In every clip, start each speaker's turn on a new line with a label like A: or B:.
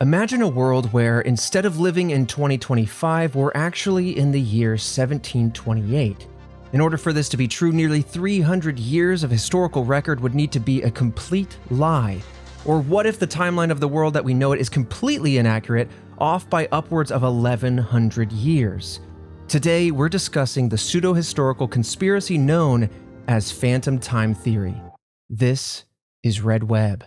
A: Imagine a world where instead of living in 2025, we're actually in the year 1728. In order for this to be true, nearly 300 years of historical record would need to be a complete lie. Or what if the timeline of the world that we know it is completely inaccurate, off by upwards of 1100 years? Today, we're discussing the pseudo-historical conspiracy known as phantom time theory. This is Red Web.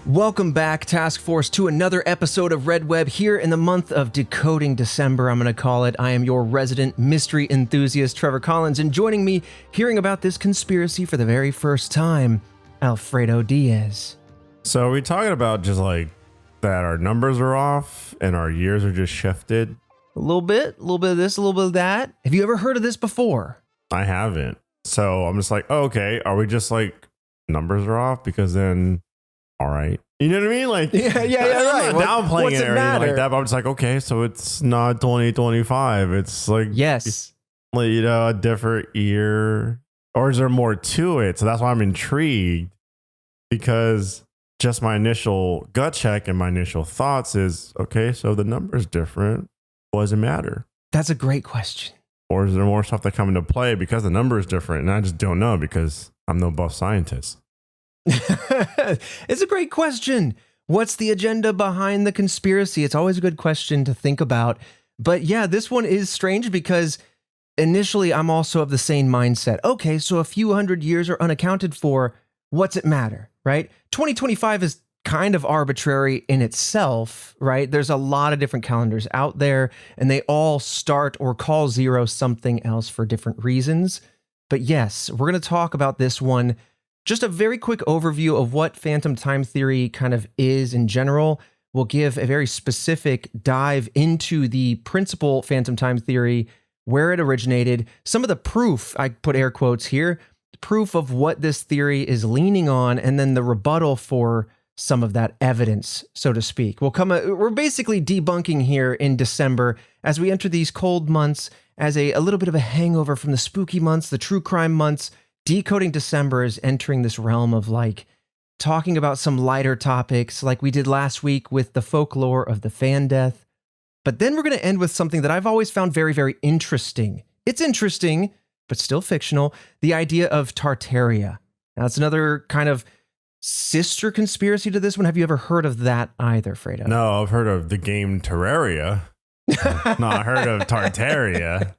A: Welcome back, Task Force, to another episode of Red Web here in the month of Decoding December, I'm going to call it. I am your resident mystery enthusiast, Trevor Collins, and joining me, hearing about this conspiracy for the very first time, Alfredo Diaz.
B: So are we talking about just like that our numbers are off and our years are just shifted?
A: A little bit of this, a little bit of that. Have you ever heard of this before?
B: I haven't. So I'm just like, oh, okay, are we just like numbers are off? Because then, all right. You know what I mean? Like,
A: yeah, right.
B: I'm not downplaying
A: What's
B: it or anything like that, but I'm just like, okay, so it's not 2025. It's like,
A: yes,
B: a different year. Or is there more to it? So that's why I'm intrigued, because just my initial gut check and my initial thoughts is, okay, so the number's different. What does it matter?
A: That's a great question.
B: Or is there more stuff that come into play because the number is different? And I just don't know because I'm no buff scientist.
A: It's a great question. What's the agenda behind the conspiracy? It's always a good question to think about. But yeah, this one is strange because initially I'm also of the same mindset. Okay, so a few hundred years are unaccounted for. What's it matter, right? 2025 is kind of arbitrary in itself, right? There's a lot of different calendars out there, and they all start or call zero something else for different reasons. But yes, we're going to talk about this one. Just a very quick overview of what phantom time theory kind of is in general. We'll give a very specific dive into the principal phantom time theory, where it originated, some of the proof, I put air quotes here, proof of what this theory is leaning on, and then the rebuttal for some of that evidence, so to speak. We're basically debunking here in December as we enter these cold months as a little bit of a hangover from the spooky months, the true crime months. Decoding December is entering this realm of like talking about some lighter topics like we did last week with the folklore of the fan death. But then we're going to end with something that I've always found very, very interesting. It's interesting, but still fictional. The idea of Tartaria. Now, it's another kind of sister conspiracy to this one. Have you ever heard of that either, Fredo?
B: No, I've heard of the game Terraria. Not heard of Tartaria.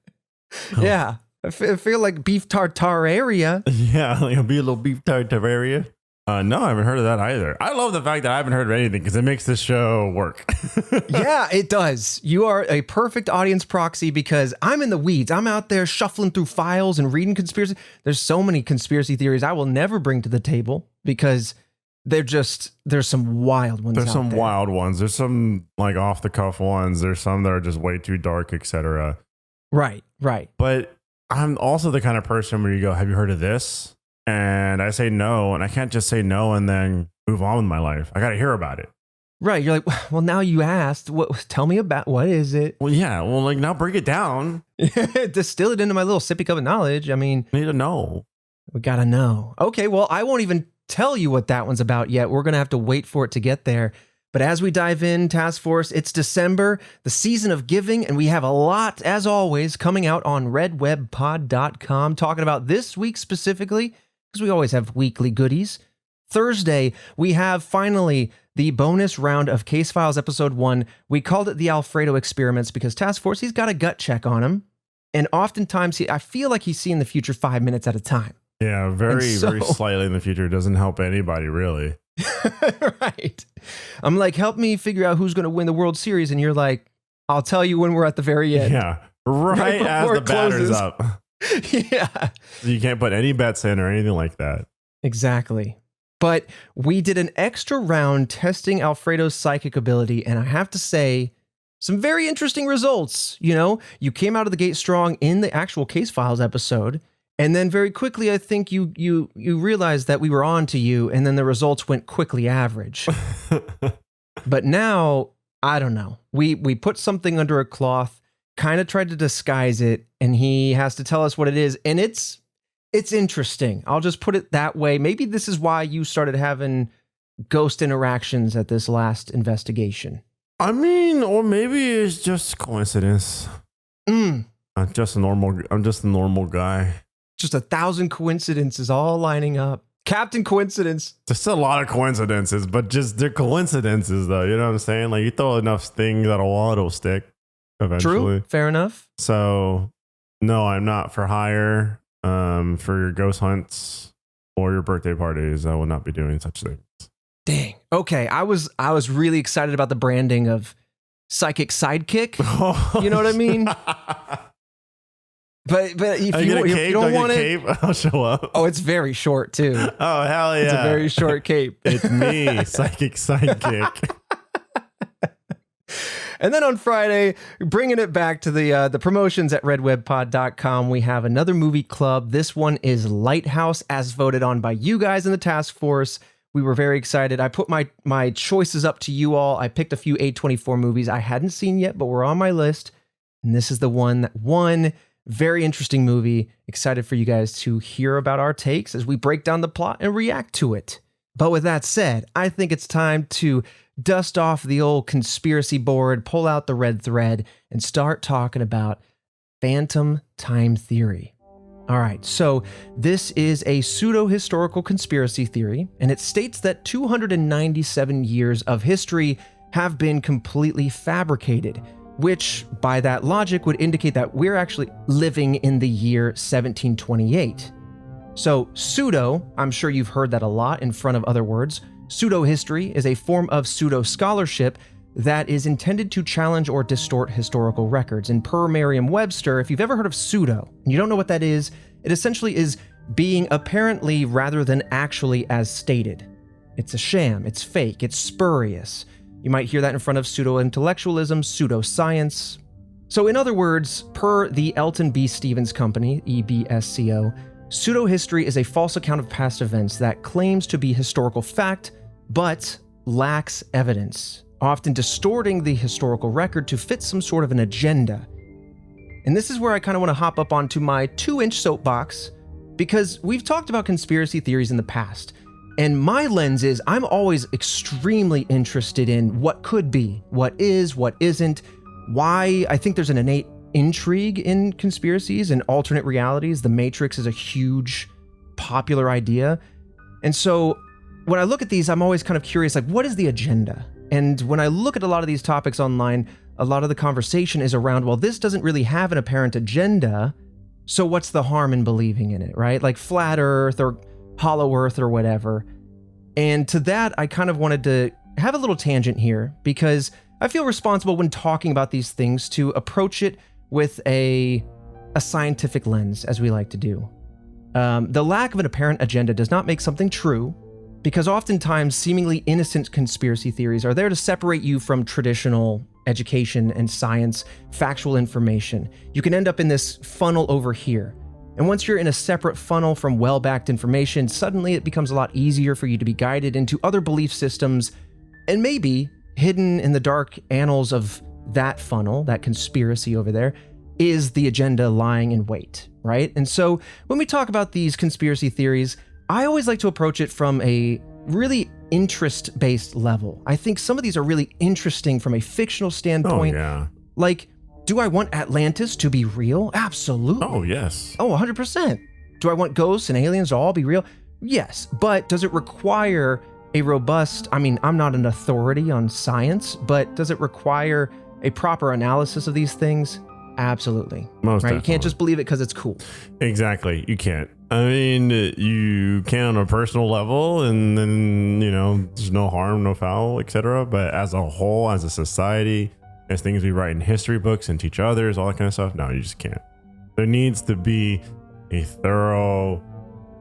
A: Yeah. I feel like beef tartare area.
B: Yeah, like a little beef tartare. No, I haven't heard of that either. I love the fact that I haven't heard of anything because it makes this show work.
A: Yeah, it does. You are a perfect audience proxy because I'm in the weeds. I'm out there shuffling through files and reading conspiracy. There's so many conspiracy theories I will never bring to the table because there's some wild ones.
B: There's some wild ones. There's some like off the cuff ones. There's some that are just way too dark, etc.
A: Right.
B: But I'm also the kind of person where you go, have you heard of this? And I say no, and I can't just say no and then move on with my life. I got to hear about it.
A: Right. You're like, well, now you asked. Tell me about, what is it?
B: Well, yeah. Well, like now break it down.
A: Distill it into my little sippy cup of knowledge. I mean,
B: I need to know.
A: We got to know. Okay, well, I won't even tell you what that one's about yet. We're going to have to wait for it to get there. But as we dive in, Task Force, it's December, the season of giving, and we have a lot, as always, coming out on redwebpod.com, talking about this week specifically, because we always have weekly goodies. Thursday, we have finally the bonus round of Case Files Episode 1. We called it the Alfredo Experiments because Task Force, he's got a gut check on him. And oftentimes, I feel like he's seeing the future 5 minutes at a time.
B: Yeah, very slightly in the future. Doesn't help anybody, really.
A: Right. I'm like, help me figure out who's going to win the World Series. And you're like, I'll tell you when we're at the very end.
B: Yeah. Right as the batter's up.
A: Yeah.
B: You can't put any bets in or anything like that.
A: Exactly. But we did an extra round testing Alfredo's psychic ability. And I have to say, some very interesting results. You know, you came out of the gate strong in the actual Case Files episode. And then very quickly, I think you realized that we were on to you, and then the results went quickly average. But now, I don't know. We put something under a cloth, kind of tried to disguise it, and he has to tell us what it is. And it's It's interesting. I'll just put it that way. Maybe this is why you started having ghost interactions at this last investigation.
B: I mean, or maybe it's just coincidence. I'm just a normal guy.
A: Just 1,000 coincidences all lining up. Captain Coincidence.
B: Just a lot of coincidences, but just they're coincidences, though. You know what I'm saying? Like, you throw enough things at a wall, it'll stick eventually.
A: True. Fair enough.
B: So, no, I'm not for hire. For your ghost hunts or your birthday parties, I will not be doing such things.
A: Dang. Okay. I was really excited about the branding of Psychic Sidekick. You know what I mean? But if you don't want it,
B: I'll show up.
A: Oh, it's very short too.
B: Oh, hell yeah.
A: It's a very short cape.
B: It's me, Psychic Sidekick.
A: And then on Friday, bringing it back to the promotions at redwebpod.com, we have another movie club. This one is Lighthouse, as voted on by you guys in the task force. We were very excited. I put my choices up to you all. I picked a few A24 movies I hadn't seen yet, but were on my list. And this is the one that won. Very interesting movie. Excited for you guys to hear about our takes as we break down the plot and react to it. But with that said, I think it's time to dust off the old conspiracy board, pull out the red thread, and start talking about phantom time theory. All right, so this is a pseudo-historical conspiracy theory, and it states that 297 years of history have been completely fabricated, which, by that logic, would indicate that we're actually living in the year 1728. So, pseudo, I'm sure you've heard that a lot in front of other words. Pseudo-history is a form of pseudo-scholarship that is intended to challenge or distort historical records. And per Merriam-Webster, if you've ever heard of pseudo, and you don't know what that is, it essentially is being apparently rather than actually as stated. It's a sham, it's fake, it's spurious. You might hear that in front of pseudo-intellectualism, pseudo-science. So in other words, per the Elton B. Stevens Company, EBSCO, pseudo-history is a false account of past events that claims to be historical fact, but lacks evidence, often distorting the historical record to fit some sort of an agenda. And this is where I kind of want to hop up onto my 2-inch soapbox, because we've talked about conspiracy theories in the past, and my lens is I'm always extremely interested in what could be, what is, what isn't, why. I think there's an innate intrigue in conspiracies and alternate realities. The Matrix is a huge popular idea. And so when I look at these, I'm always kind of curious, like, what is the agenda? And when I look at a lot of these topics online, a lot of the conversation is around, well, this doesn't really have an apparent agenda, so what's the harm in believing in it, right? Like flat Earth or hollow Earth or whatever. And to that, I kind of wanted to have a little tangent here, because I feel responsible when talking about these things to approach it with a scientific lens, as we like to do. The lack of an apparent agenda does not make something true, because oftentimes seemingly innocent conspiracy theories are there to separate you from traditional education and science, factual information. You can end up in this funnel over here. And once you're in a separate funnel from well-backed information, suddenly it becomes a lot easier for you to be guided into other belief systems, and maybe hidden in the dark annals of that funnel, that conspiracy over there, is the agenda lying in wait, right? And so when we talk about these conspiracy theories, I always like to approach it from a really interest-based level. I think some of these are really interesting from a fictional standpoint.
B: Oh, yeah.
A: Like, do I want Atlantis to be real? Absolutely.
B: Oh, yes.
A: Oh, 100%. Do I want ghosts and aliens to all be real? Yes. But does it require a robust, I mean, I'm not an authority on science, but does it require a proper analysis of these things? Absolutely.
B: Most
A: right?
B: definitely.
A: You can't just believe it because it's cool.
B: Exactly. You can't. I mean, you can on a personal level, and then, you know, there's no harm, no foul, etc. But as a whole, as a society, as things we write in history books and teach others, all that kind of stuff, no, you just can't. There needs to be a thorough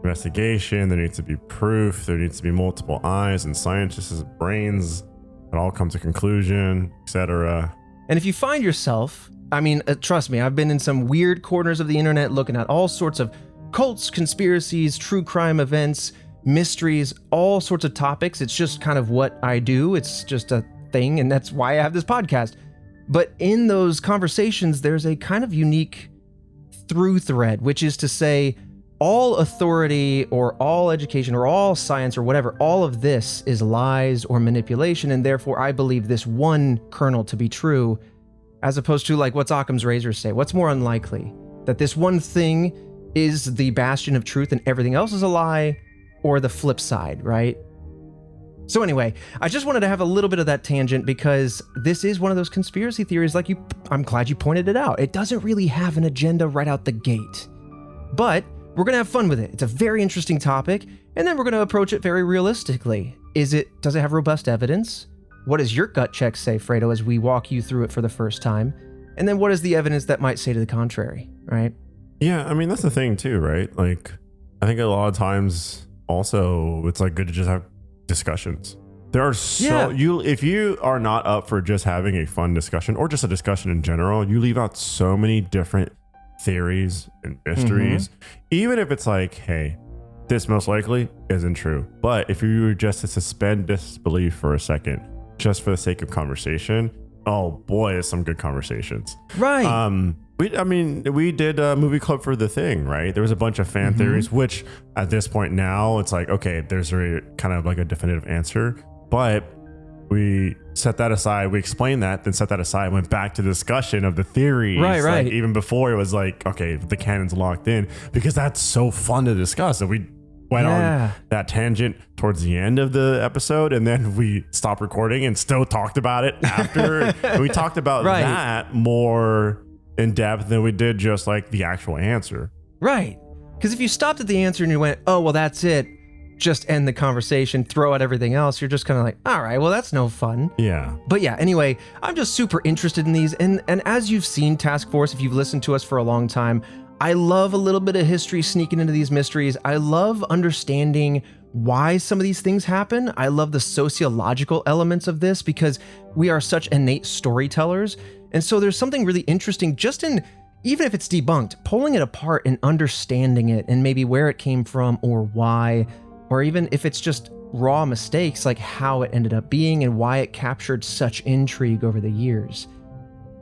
B: investigation. There needs to be proof. There needs to be multiple eyes and scientists' brains that all come to conclusion, etc.
A: And if you find yourself, I mean, trust me, I've been in some weird corners of the internet looking at all sorts of cults, conspiracies, true crime events, mysteries, all sorts of topics. It's just kind of what I do. It's just a thing, and that's why I have this podcast. But in those conversations, there's a kind of unique through thread, which is to say, all authority or all education or all science or whatever, all of this is lies or manipulation, and therefore I believe this one kernel to be true, as opposed to like what's Occam's razor say? What's more unlikely? That this one thing is the bastion of truth and everything else is a lie, or the flip side, right? So anyway, I just wanted to have a little bit of that tangent because this is one of those conspiracy theories, like I'm glad you pointed it out. It doesn't really have an agenda right out the gate, but we're going to have fun with it. It's a very interesting topic, and then we're going to approach it very realistically. Does it have robust evidence? What does your gut check say, Fredo, as we walk you through it for the first time? And then what is the evidence that might say to the contrary, right?
B: Yeah, I mean, that's the thing too, right? Like, I think a lot of times also it's like good to just have discussions. There are if you are not up for just having a fun discussion or just a discussion in general, you leave out so many different theories and mysteries. Even if it's like, hey, this most likely isn't true. But if you were just to suspend disbelief for a second, just for the sake of conversation, oh boy, it's some good conversations.
A: Right.
B: We did a movie club for The Thing, right? There was a bunch of fan theories, which at this point now it's like, okay, there's a kind of like a definitive answer, but we set that aside. We explained that, then set that aside, went back to the discussion of the theories.
A: Right.
B: Like, even before it was like, okay, the canon's locked in, because that's so fun to discuss. And we went on that tangent towards the end of the episode, and then we stopped recording and still talked about it after. We talked about that more in depth than we did just like the actual answer.
A: Right. Because if you stopped at the answer and you went, oh, well, that's it, just end the conversation, throw out everything else, you're just kind of like, all right, well, that's no fun.
B: Yeah.
A: But yeah, anyway, I'm just super interested in these. And as you've seen, Task Force, if you've listened to us for a long time, I love a little bit of history sneaking into these mysteries. I love understanding why some of these things happen. I love the sociological elements of this because we are such innate storytellers. And so there's something really interesting just in, even if it's debunked, pulling it apart and understanding it and maybe where it came from or why, or even if it's just raw mistakes, like how it ended up being and why it captured such intrigue over the years.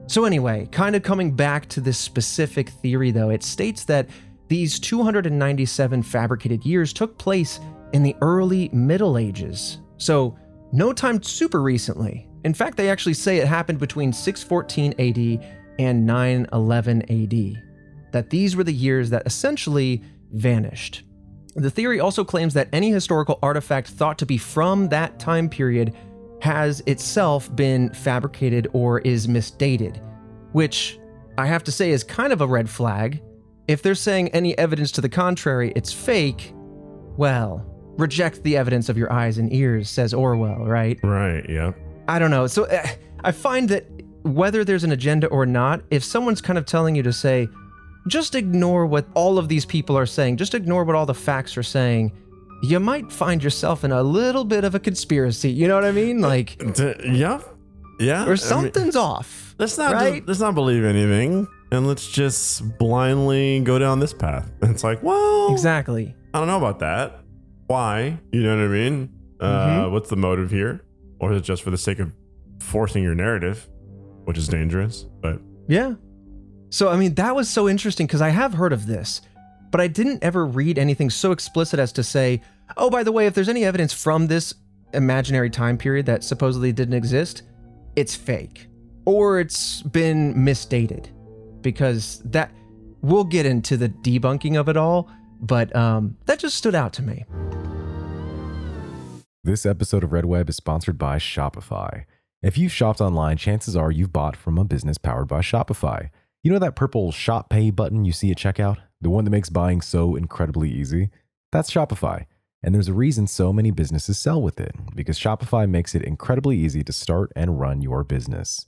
A: So anyway, kind of coming back to this specific theory though, it states that these 297 fabricated years took place in the early Middle Ages. So no time super recently. In fact, they actually say it happened between 614 AD and 911 AD, that these were the years that essentially vanished. The theory also claims that any historical artifact thought to be from that time period has itself been fabricated or is misdated, which I have to say is kind of a red flag. If they're saying any evidence to the contrary, it's fake, well, reject the evidence of your eyes and ears, says Orwell, right?
B: Right, yeah.
A: I don't know. So I find that whether there's an agenda or not, if someone's kind of telling you to say, just ignore what all of these people are saying, just ignore what all the facts are saying, you might find yourself in a little bit of a conspiracy. You know what I mean? Like,
B: yeah,
A: or something's off.
B: Let's not believe anything, and let's just blindly go down this path. And it's like, well,
A: exactly.
B: I don't know about that. Why? You know what I mean? What's the motive here? Or is it just for the sake of forcing your narrative, which is dangerous? But
A: yeah. So, I mean, that was so interesting because I have heard of this, but I didn't ever read anything so explicit as to say, oh, by the way, if there's any evidence from this imaginary time period that supposedly didn't exist, it's fake or it's been misdated, because that we'll get into the debunking of it all. But that just stood out to me.
C: This episode of Red Web is sponsored by Shopify. If you've shopped online, chances are you've bought from a business powered by Shopify. You know that purple Shop Pay button you see at checkout? The one that makes buying so incredibly easy? That's Shopify. And there's a reason so many businesses sell with it, because Shopify makes it incredibly easy to start and run your business.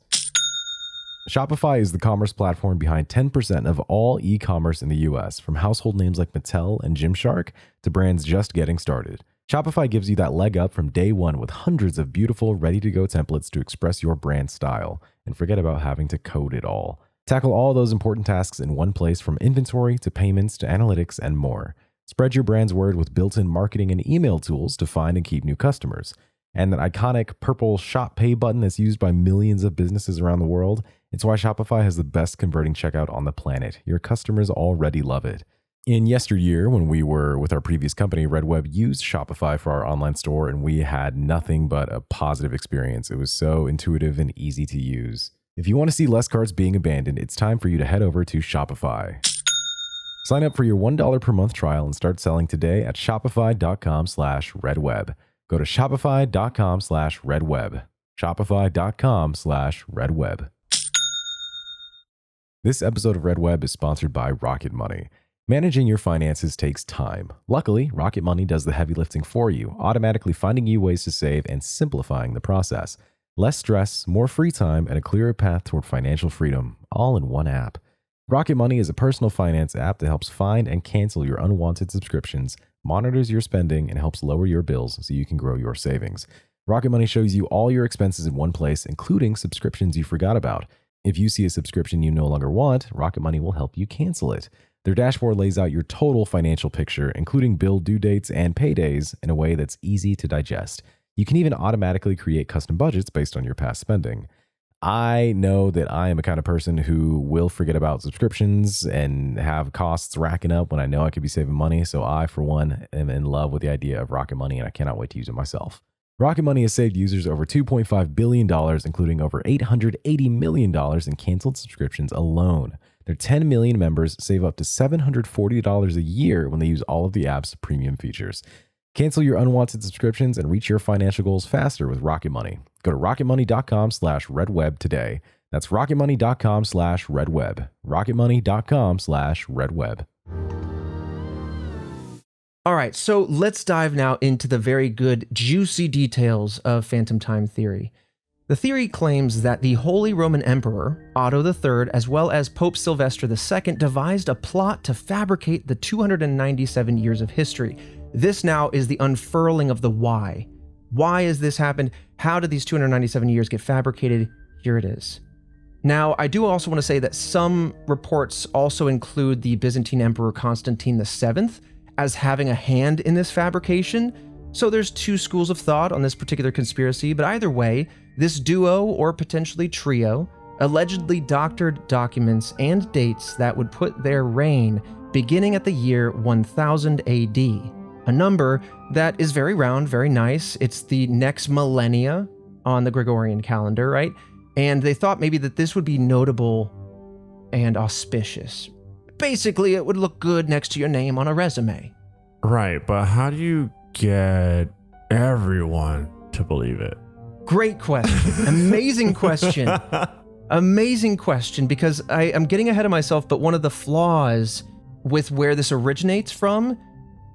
C: Shopify is the commerce platform behind 10% of all e-commerce in the US, from household names like Mattel and Gymshark to brands just getting started. Shopify gives you that leg up from day one with hundreds of beautiful, ready-to-go templates to express your brand style, and forget about having to code it all. Tackle all those important tasks in one place, from inventory to payments to analytics and more. Spread your brand's word with built-in marketing and email tools to find and keep new customers. And that iconic purple Shop Pay button that's used by millions of businesses around the world, it's why Shopify has the best converting checkout on the planet. Your customers already love it. In yesteryear, when we were with our previous company, RedWeb used Shopify for our online store, and we had nothing but a positive experience. It was so intuitive and easy to use. If you want to see less carts being abandoned, it's time for you to head over to Shopify. Sign up for your $1 per month trial and start selling today at shopify.com/redweb. Go to shopify.com/redweb. Shopify.com/redweb. This episode of Red Web is sponsored by Rocket Money. Managing your finances takes time. Luckily, Rocket Money does the heavy lifting for you, automatically finding you ways to save and simplifying the process. Less stress, more free time, and a clearer path toward financial freedom, all in one app. Rocket Money is a personal finance app that helps find and cancel your unwanted subscriptions, monitors your spending, and helps lower your bills so you can grow your savings. Rocket Money shows you all your expenses in one place, including subscriptions you forgot about. If you see a subscription you no longer want, Rocket Money will help you cancel it. Their dashboard lays out your total financial picture, including bill due dates and paydays, in a way that's easy to digest. You can even automatically create custom budgets based on your past spending. I know that I am a kind of person who will forget about subscriptions and have costs racking up when I know I could be saving money. So I, for one, am in love with the idea of Rocket Money, and I cannot wait to use it myself. Rocket Money has saved users over $2.5 billion, including over $880 million in canceled subscriptions alone. Their 10 million members save up to $740 a year when they use all of the app's premium features. Cancel your unwanted subscriptions and reach your financial goals faster with Rocket Money. Go to rocketmoney.com/redweb today. That's rocketmoney.com/redweb. rocketmoney.com/redweb.
A: All right, so let's dive now into the very good, juicy details of phantom time theory. The theory claims that the Holy Roman Emperor, Otto III, as well as Pope Sylvester II, devised a plot to fabricate the 297 years of history. This now is the unfurling of the why. Why has this happened? How did these 297 years get fabricated? Here it is. Now, I do also want to say that some reports also include the Byzantine Emperor Constantine VII as having a hand in this fabrication. So there's two schools of thought on this particular conspiracy, but either way, this duo, or potentially trio, allegedly doctored documents and dates that would put their reign beginning at the year 1000 AD, a number that is very round, very nice. It's the next millennia on the Gregorian calendar, right? And they thought maybe that this would be notable and auspicious. Basically, it would look good next to your name on a resume.
B: Right, but how do you get everyone to believe it?
A: Great question. Amazing question. Amazing question, because I'm getting ahead of myself, but one of the flaws with where this originates from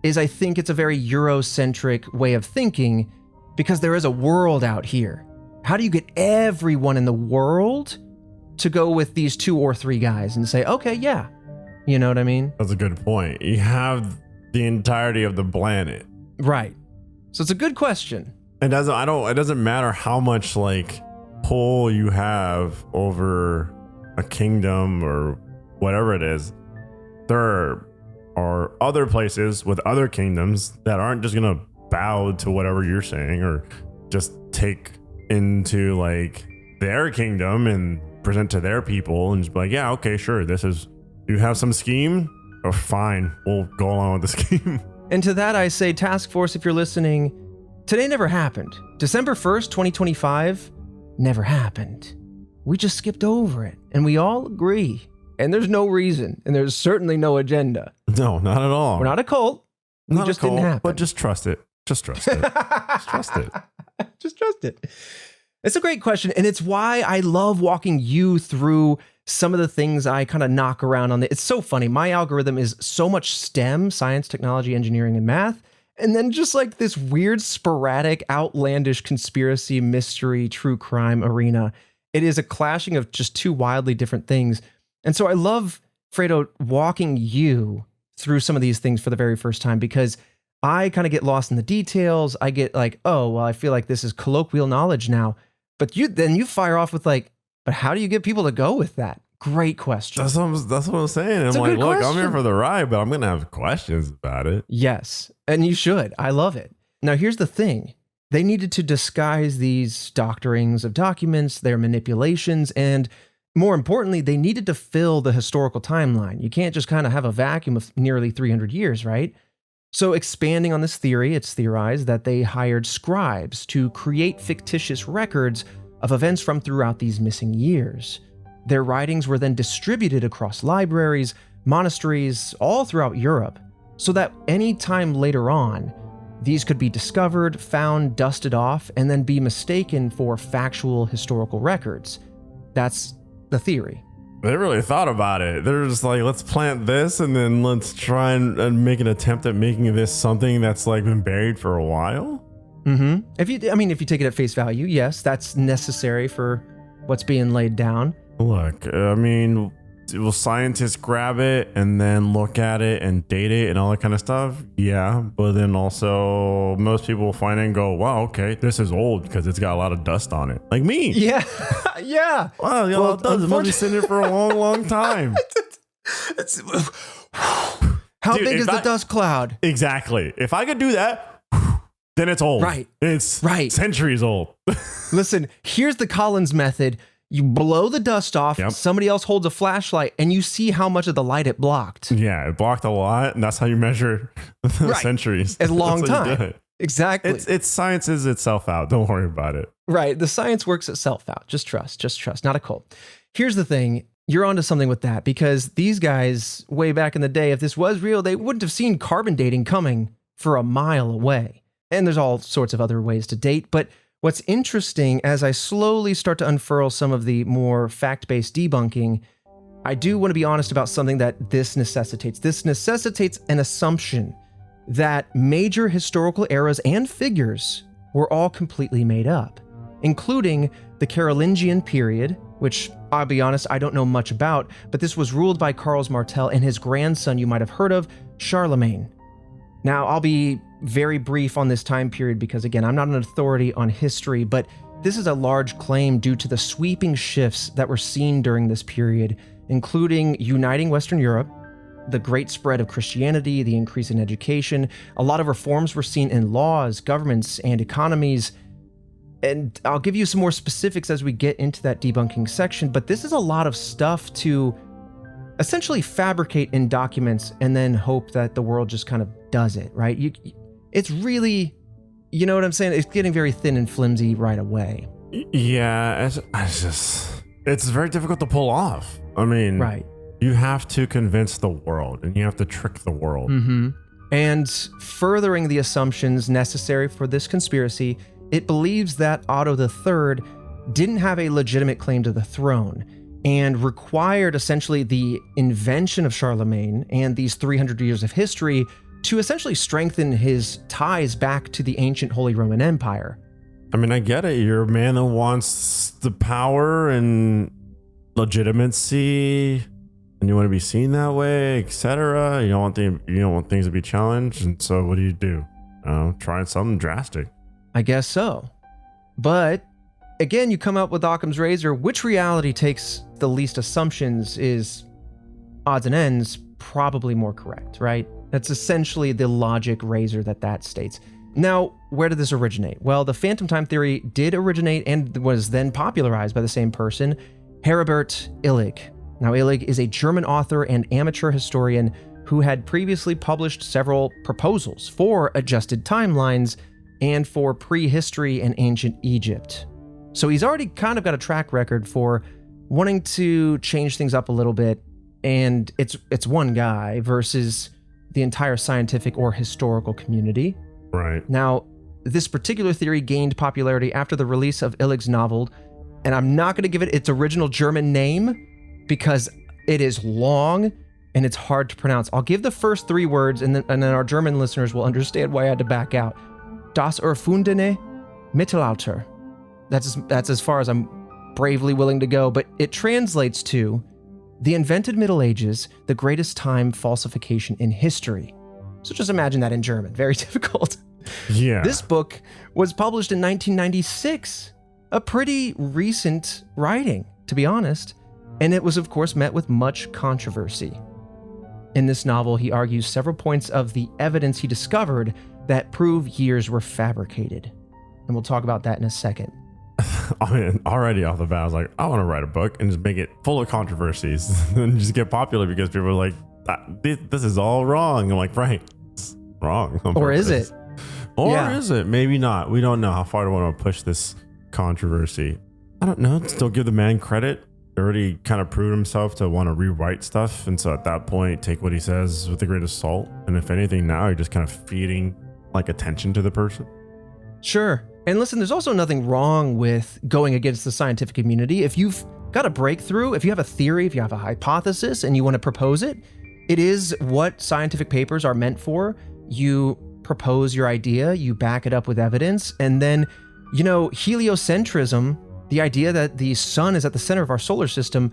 A: is I think it's a very Eurocentric way of thinking, because there is a world out here. How do you get everyone in the world to go with these 2 or 3 guys and say, okay, yeah, you know what I mean?
B: That's a good point. You have the entirety of the planet.
A: Right. So it's a good question.
B: It doesn't matter how much like pull you have over a kingdom or whatever it is. There are other places with other kingdoms that aren't just gonna bow to whatever you're saying or just take into like their kingdom and present to their people and just be like, yeah, okay, sure, you have some scheme. Oh, fine, we'll go along with the scheme.
A: And to that I say, task force, if you're listening, today never happened. December 1st, 2025, never happened. We just skipped over it, and we all agree. And there's no reason, and there's certainly no agenda.
B: No, not at all.
A: We're not a cult.
B: Not
A: just
B: a cult,
A: didn't happen.
B: but just trust it. Just trust it. Just trust it.
A: Just trust it. It's a great question, and it's why I love walking you through some of the things I kind of knock around on. It's so funny. My algorithm is so much STEM, science, technology, engineering, and math. And then just like this weird, sporadic, outlandish conspiracy, mystery, true crime arena. It is a clashing of just two wildly different things. And so I love, Fredo, walking you through some of these things for the very first time, because I kind of get lost in the details. I get like, oh, well, I feel like this is colloquial knowledge now. But you fire off with like, but how do you get people to go with that? Great question.
B: That's what I'm saying. I'm like, look, I'm here for the ride, but I'm going to have questions about it.
A: Yes. And you should. I love it. Now, here's the thing. They needed to disguise these doctorings of documents, their manipulations, and more importantly, they needed to fill the historical timeline. You can't just kind of have a vacuum of nearly 300 years, right? So expanding on this theory, it's theorized that they hired scribes to create fictitious records of events from throughout these missing years. Their writings were then distributed across libraries, monasteries, all throughout Europe, so that any time later on, these could be discovered, found, dusted off, and then be mistaken for factual historical records. That's the theory.
B: They really thought about it. They're just like, let's plant this and then let's try and make an attempt at making this something that's like been buried for a while.
A: Mm-hmm. If you take it at face value, yes, that's necessary for what's being laid down.
B: Look, I mean, will scientists grab it and then look at it and date it and all that kind of stuff? Yeah, but then also most people will find it and go, wow, okay, this is old because it's got a lot of dust on it. Like me.
A: Yeah. Yeah.
B: Wow, you know, it must be sitting there for a long, long time.
A: How
B: Dude,
A: big is the dust cloud?
B: Exactly. If I could do that, then it's old.
A: Right.
B: It's
A: right.
B: Centuries old.
A: Listen, here's the Collins method. You blow the dust off,
B: Yep.
A: Somebody else holds a flashlight, and you see how much of the light it blocked.
B: Yeah, it blocked a lot, and that's how you measure the
A: Right.
B: centuries.
A: A long
B: That's how you do
A: time.
B: it.
A: Exactly.
B: It's sciences itself out. Don't worry about it.
A: Right. The science works itself out. Just trust. Not a cult. Here's the thing. You're onto something with that because these guys, way back in the day, if this was real, they wouldn't have seen carbon dating coming for a mile away. And there's all sorts of other ways to date. But what's interesting, as I slowly start to unfurl some of the more fact-based debunking, I do want to be honest about something that this necessitates. This necessitates an assumption that major historical eras and figures were all completely made up, including the Carolingian period, which I'll be honest, I don't know much about, but this was ruled by Charles Martel and his grandson you might have heard of, Charlemagne. Now, I'll be very brief on this time period because, again, I'm not an authority on history, but this is a large claim due to the sweeping shifts that were seen during this period, including uniting Western Europe, the great spread of Christianity, the increase in education. A lot of reforms were seen in laws, governments, and economies. And I'll give you some more specifics as we get into that debunking section, but this is a lot of stuff to essentially fabricate in documents and then hope that the world just kind of does it, right? It's really, you know what I'm saying? It's getting very thin and flimsy right away.
B: Yeah, it's very difficult to pull off. I mean,
A: right.
B: You have to convince the world and you have to trick the world.
A: Mm-hmm. And furthering the assumptions necessary for this conspiracy, it believes that Otto III didn't have a legitimate claim to the throne and required essentially the invention of Charlemagne and these 300 years of history to essentially strengthen his ties back to the ancient Holy Roman Empire.
B: I mean, I get it. You're a man that wants the power and legitimacy, and you want to be seen that way, etc. You don't want things to be challenged, and so what do? Try something drastic.
A: I guess so. But again, you come up with Occam's razor. Which reality takes the least assumptions is, odds and ends, probably more correct, right? That's essentially the logic razor that states. Now, where did this originate? Well, the phantom time theory did originate and was then popularized by the same person, Heribert Illig. Now, Illig is a German author and amateur historian who had previously published several proposals for adjusted timelines and for prehistory and ancient Egypt. So he's already kind of got a track record for wanting to change things up a little bit, and it's one guy versus the entire scientific or historical community.
B: Right.
A: Now, this particular theory gained popularity after the release of Illig's novel, and I'm not going to give it its original German name because it is long and it's hard to pronounce. I'll give the first three words, and then our German listeners will understand why I had to back out. Das erfundene Mittelalter. That's as far as I'm bravely willing to go, but it translates to the invented Middle Ages, the greatest time falsification in history. So just imagine that in German. Very difficult.
B: Yeah.
A: This book was published in 1996. A pretty recent writing, to be honest. And it was, of course, met with much controversy. In this novel, he argues several points of the evidence he discovered that prove years were fabricated. And we'll talk about that in a second.
B: I mean, already off the bat, I was like, I want to write a book and just make it full of controversies and just get popular because people are like, this is all wrong. I'm like, right, it's wrong.
A: Or is it?
B: Or is it? Maybe not. We don't know how far do I want to push this controversy. I don't know. Still give the man credit. He already kind of proved himself to want to rewrite stuff. And so at that point, take what he says with a grain of salt. And if anything, now you're just kind of feeding like attention to the person.
A: Sure. And listen, there's also nothing wrong with going against the scientific community. If you've got a breakthrough, if you have a theory, if you have a hypothesis and you want to propose it, it is what scientific papers are meant for. You propose your idea, you back it up with evidence, and then, heliocentrism, the idea that the sun is at the center of our solar system,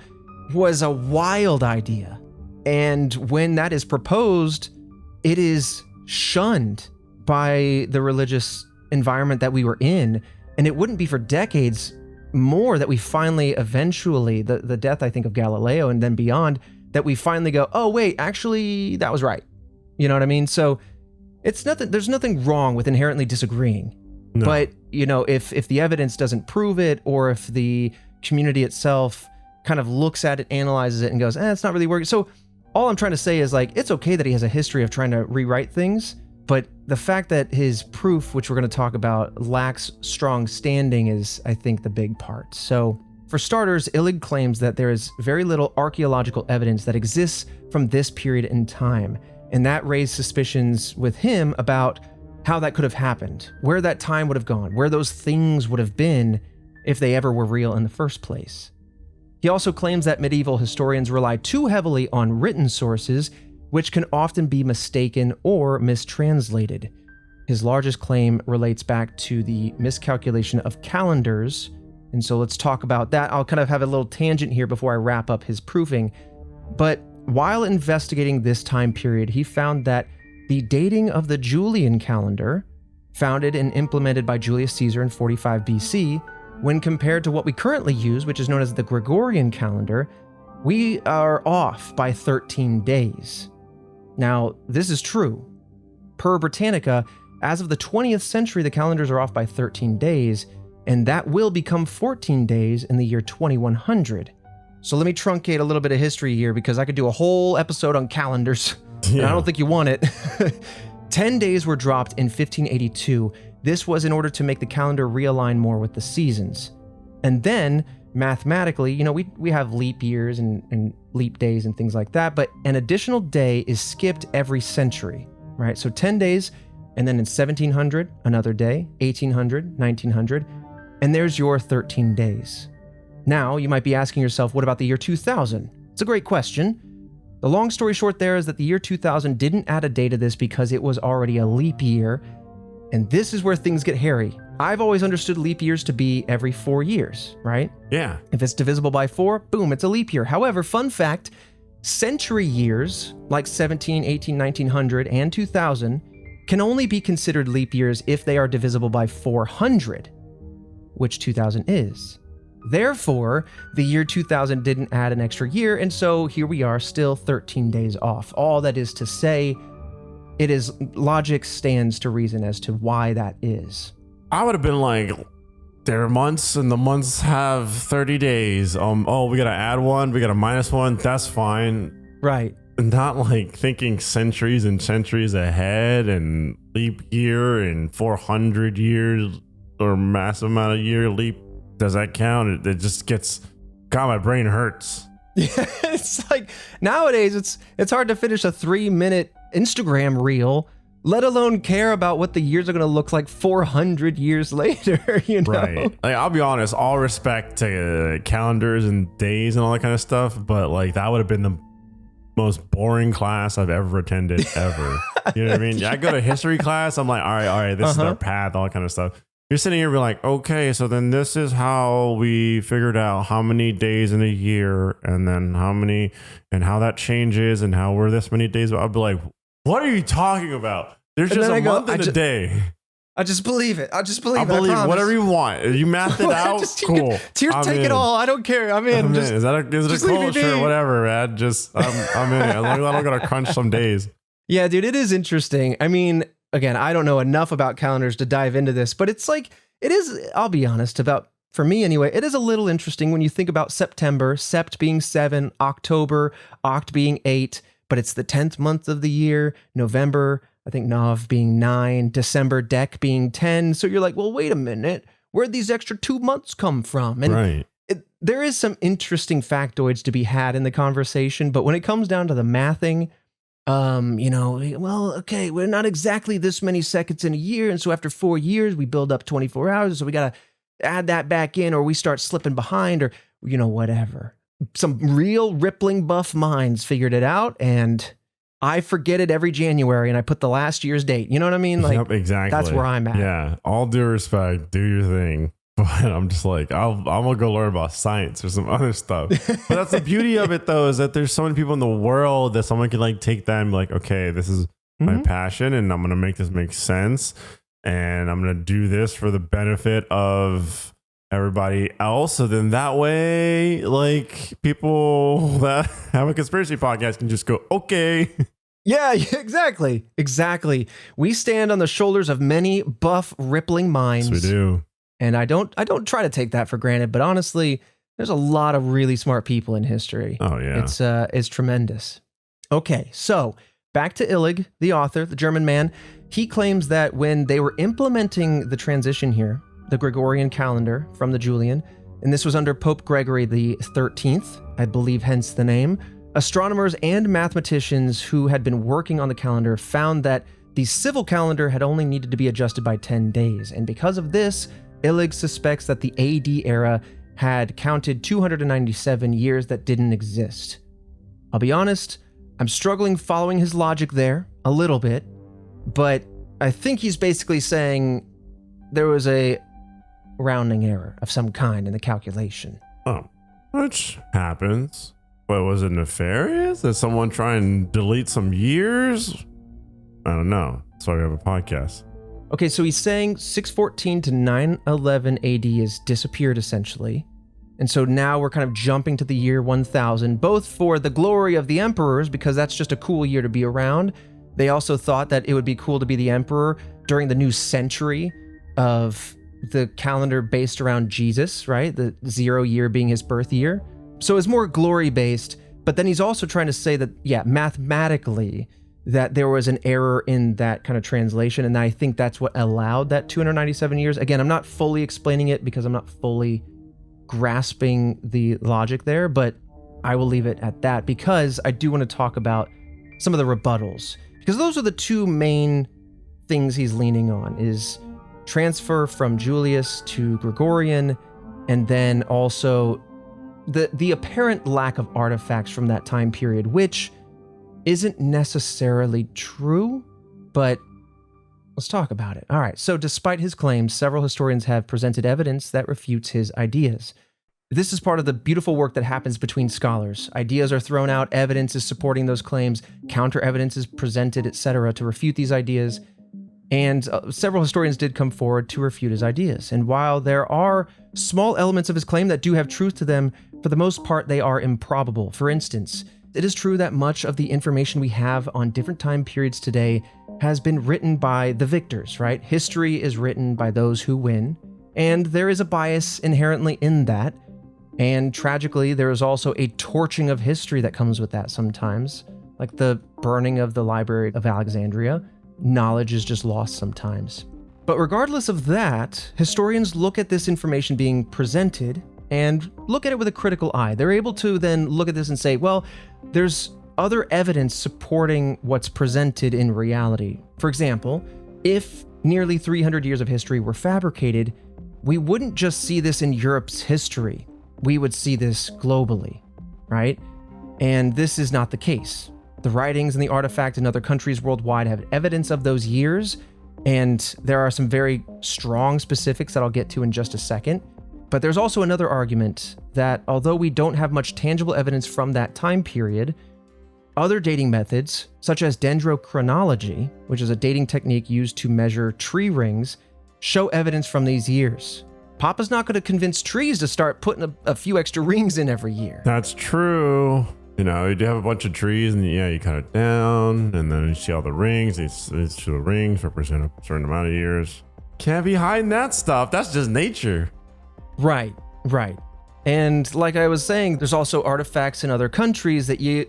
A: was a wild idea. And when that is proposed, it is shunned by the religious environment that we were in. And it wouldn't be for decades more that we finally, eventually, the death, I think, of Galileo and then beyond, that we finally go, oh, wait, actually, that was right. You know what I mean? So there's nothing wrong with inherently disagreeing. No. But, if the evidence doesn't prove it, or if the community itself kind of looks at it, analyzes it, and goes, it's not really working. So all I'm trying to say is, like, it's okay that he has a history of trying to rewrite things, but the fact that his proof, which we're going to talk about, lacks strong standing is, I think, the big part. So for starters, Illig claims that there is very little archaeological evidence that exists from this period in time. And that raised suspicions with him about how that could have happened, where that time would have gone, where those things would have been if they ever were real in the first place. He also claims that medieval historians rely too heavily on written sources, which can often be mistaken or mistranslated. His largest claim relates back to the miscalculation of calendars, and so let's talk about that. I'll kind of have a little tangent here before I wrap up his proofing. But while investigating this time period, he found that the dating of the Julian calendar, founded and implemented by Julius Caesar in 45 BC, when compared to what we currently use, which is known as the Gregorian calendar, we are off by 13 days. Now, this is true. Per Britannica, as of the 20th century, the calendars are off by 13 days, and that will become 14 days in the year 2100. So let me truncate a little bit of history here, because I could do a whole episode on calendars, and I don't think you want it. 10 days were dropped in 1582. This was in order to make the calendar realign more with the seasons. And then, mathematically, we have leap years and leap days and things like that, but an additional day is skipped every century, right? So 10 days, and then in 1700, another day, 1800, 1900, and there's your 13 days. Now, you might be asking yourself, what about the year 2000? It's a great question. The long story short there is that the year 2000 didn't add a day to this because it was already a leap year, and this is where things get hairy. I've always understood leap years to be every 4 years, right?
B: Yeah.
A: If it's divisible by 4, boom, it's a leap year. However, fun fact, century years like 17, 18, 1900, and 2000 can only be considered leap years if they are divisible by 400, which 2000 is. Therefore, the year 2000 didn't add an extra year, and so here we are, still 13 days off. All that is to say, logic stands to reason as to why that is.
B: I would have been like, there are months, and the months have 30 days. We gotta add one, we gotta minus one, that's fine.
A: Right.
B: Not like thinking centuries and centuries ahead and leap year and 400 years or massive amount of year leap. Does that count? It just gets, God, my brain hurts.
A: Yeah, it's like nowadays it's hard to finish a 3-minute Instagram reel, let alone care about what the years are going to look like 400 years later,
B: Right. Like, I'll be honest, all respect to calendars and days and all that kind of stuff, but like that would have been the most boring class I've ever attended ever. You know what I mean? I go to history class, I'm like, all right, this is our path, all that kind of stuff. You're sitting here, be like, okay, so then this is how we figured out how many days in a year, and then how many, and how that changes, and how we're this many days. I'll be like, what are you talking about? There's just a month and a day.
A: I just believe it. I believe
B: whatever you want. You math it out, cool.
A: Take it all. I don't care. I'm in.
B: Is it a culture? Whatever, man. I'm in it. As long as I don't gotta crunch some days.
A: Yeah, dude, it is interesting. I mean, again, I don't know enough about calendars to dive into this, but it's like, it is, I'll be honest, about for me anyway, it is a little interesting when you think about September, sept being 7, October, oct being 8, but it's the 10th month of the year, November, I think Nov being 9, December, Dec being 10. So you're like, well, wait a minute, where'd these extra 2 months come from? And
B: Right.
A: there is some interesting factoids to be had in the conversation, but when it comes down to the mathing, well, okay, we're not exactly this many seconds in a year, and so after 4 years, we build up 24 hours, so we got to add that back in, or we start slipping behind, or, whatever. Some real rippling buff minds figured it out, and I forget it every January, and I put the last year's date. You know what I mean? Like,
B: yep, exactly.
A: That's where I'm at.
B: Yeah. All due respect, do your thing. But I'm just like, I'm gonna go learn about science or some other stuff. But that's the beauty of it, though, is that there's so many people in the world that someone can like take that and be like, okay, this is my passion, and I'm gonna make this make sense, and I'm gonna do this for the benefit of everybody else. So then that way, like, people that have a conspiracy podcast can just go, okay.
A: Yeah, exactly. We stand on the shoulders of many buff, rippling minds.
B: Yes, we do.
A: And I don't try to take that for granted, but honestly, there's a lot of really smart people in history.
B: Oh yeah.
A: It's tremendous. Okay, so back to Illig, the author, the German man. He claims that when they were implementing the transition here, the Gregorian calendar from the Julian, and this was under Pope Gregory the 13th, I believe, hence the name, astronomers and mathematicians who had been working on the calendar found that the civil calendar had only needed to be adjusted by 10 days. And because of this, Illig suspects that the AD era had counted 297 years that didn't exist. I'll be honest, I'm struggling following his logic there a little bit, but I think he's basically saying there was a rounding error of some kind in the calculation.
B: Oh, which happens. But was it nefarious? Did someone try and delete some years? I don't know. That's why we have a podcast.
A: Okay, so he's saying 614 to 911 AD has disappeared essentially. And so now we're kind of jumping to the year 1000, both for the glory of the emperors, because that's just a cool year to be around. They also thought that it would be cool to be the emperor during the new century of the calendar based around Jesus, right? The 0 year being his birth year. So it's more glory based, but then he's also trying to say that, yeah, mathematically, that there was an error in that kind of translation, and I think that's what allowed that 297 years. Again, I'm not fully explaining it because I'm not fully grasping the logic there, but I will leave it at that because I do want to talk about some of the rebuttals, because those are the two main things he's leaning on, is transfer from Julius to Gregorian, and then also the apparent lack of artifacts from that time period, which isn't necessarily true, but let's talk about it. All right, so despite his claims, several historians have presented evidence that refutes his ideas. This is part of the beautiful work that happens between scholars. Ideas are thrown out, evidence is supporting those claims, counter evidence is presented, etc., to refute these ideas, and several historians did come forward to refute his ideas. And while there are small elements of his claim that do have truth to them, for the most part, they are improbable. For instance, it is true that much of the information we have on different time periods today has been written by the victors, right? History is written by those who win, and there is a bias inherently in that. And tragically, there is also a torching of history that comes with that sometimes, like the burning of the Library of Alexandria. Knowledge is just lost sometimes. But regardless of that, historians look at this information being presented and look at it with a critical eye. They're able to then look at this and say, well, there's other evidence supporting what's presented in reality. For example, if nearly 300 years of history were fabricated, we wouldn't just see this in Europe's history. We would see this globally, right? And this is not the case. The writings and the artifact in other countries worldwide have evidence of those years, and there are some very strong specifics that I'll get to in just a second. But there's also another argument that although we don't have much tangible evidence from that time period, other dating methods, such as dendrochronology, which is a dating technique used to measure tree rings, show evidence from these years. Papa's not going to convince trees to start putting a few extra rings in every year.
B: That's true. You know, you have a bunch of trees and yeah, you cut it down and then you see all the rings. The rings represent a certain amount of years. Can't be hiding that stuff. That's just nature.
A: Right, right. And like I was saying, there's also artifacts in other countries that you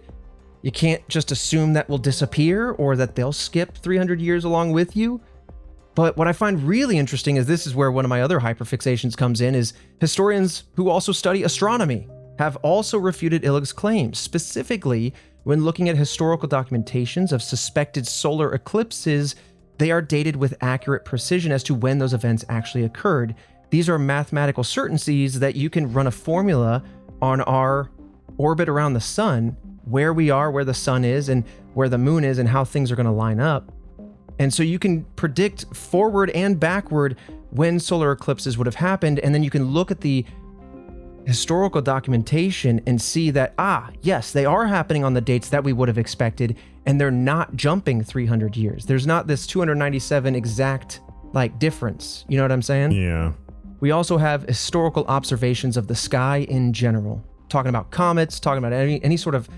A: can't just assume that will disappear or that they'll skip 300 years along with you. But what I find really interesting is this is where one of my other hyperfixations comes in, is historians who also study astronomy have also refuted Illig's claims, specifically when looking at historical documentations of suspected solar eclipses. They are dated with accurate precision as to when those events actually occurred. These are mathematical certainties that you can run a formula on our orbit around the sun, where we are, where the sun is, and where the moon is, and how things are going to line up. And so you can predict forward and backward when solar eclipses would have happened, and then you can look at the historical documentation and see that, yes, they are happening on the dates that we would have expected, and they're not jumping 300 years. There's not this 297 exact, difference. You know what I'm saying?
B: Yeah.
A: We also have historical observations of the sky in general, talking about comets, talking about any sort of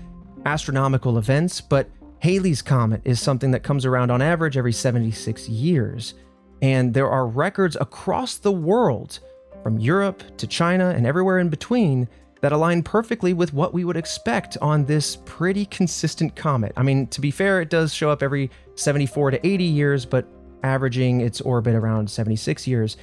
A: astronomical events, but Halley's Comet is something that comes around on average every 76 years. And there are records across the world, from Europe to China and everywhere in between, that align perfectly with what we would expect on this pretty consistent comet. I mean, to be fair, it does show up every 74 to 80 years, but averaging its orbit around 76 years.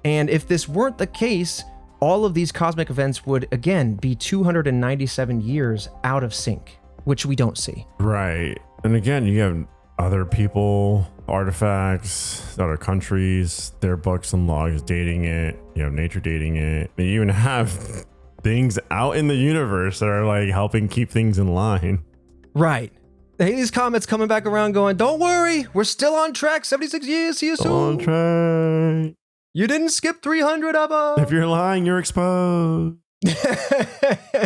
A: And if this weren't the case, all of these cosmic events would, again, be 297 years out of sync, which we don't see.
B: Right. And again, you have other people, artifacts, other countries, their books and logs dating it. You have nature dating it. You even have things out in the universe that are helping keep things in line.
A: Right. The Halley's Comet's coming back around going, don't worry, we're still on track, 76 years, see you soon.
B: On track.
A: You didn't skip 300 of them.
B: If you're lying, you're exposed.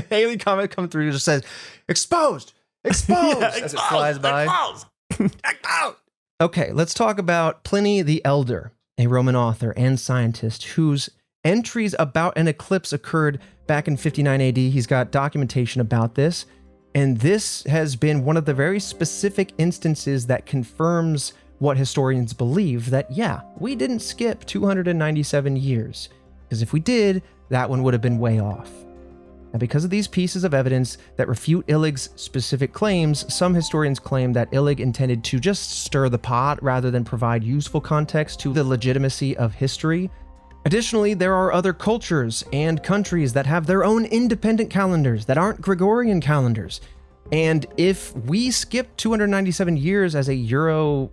A: Halley Comet comes through and just says, exposed, as it flies by.
B: Exposed.
A: Okay, let's talk about Pliny the Elder, a Roman author and scientist whose entries about an eclipse occurred back in 59 AD. He's got documentation about this, and this has been one of the very specific instances that confirms what historians believe, that we didn't skip 297 years, because if we did, that one would have been way off. Now, because of these pieces of evidence that refute Illig's specific claims, some historians claim that Illig intended to just stir the pot rather than provide useful context to the legitimacy of history. Additionally, there are other cultures and countries that have their own independent calendars that aren't Gregorian calendars. And if we skip 297 years as a Euro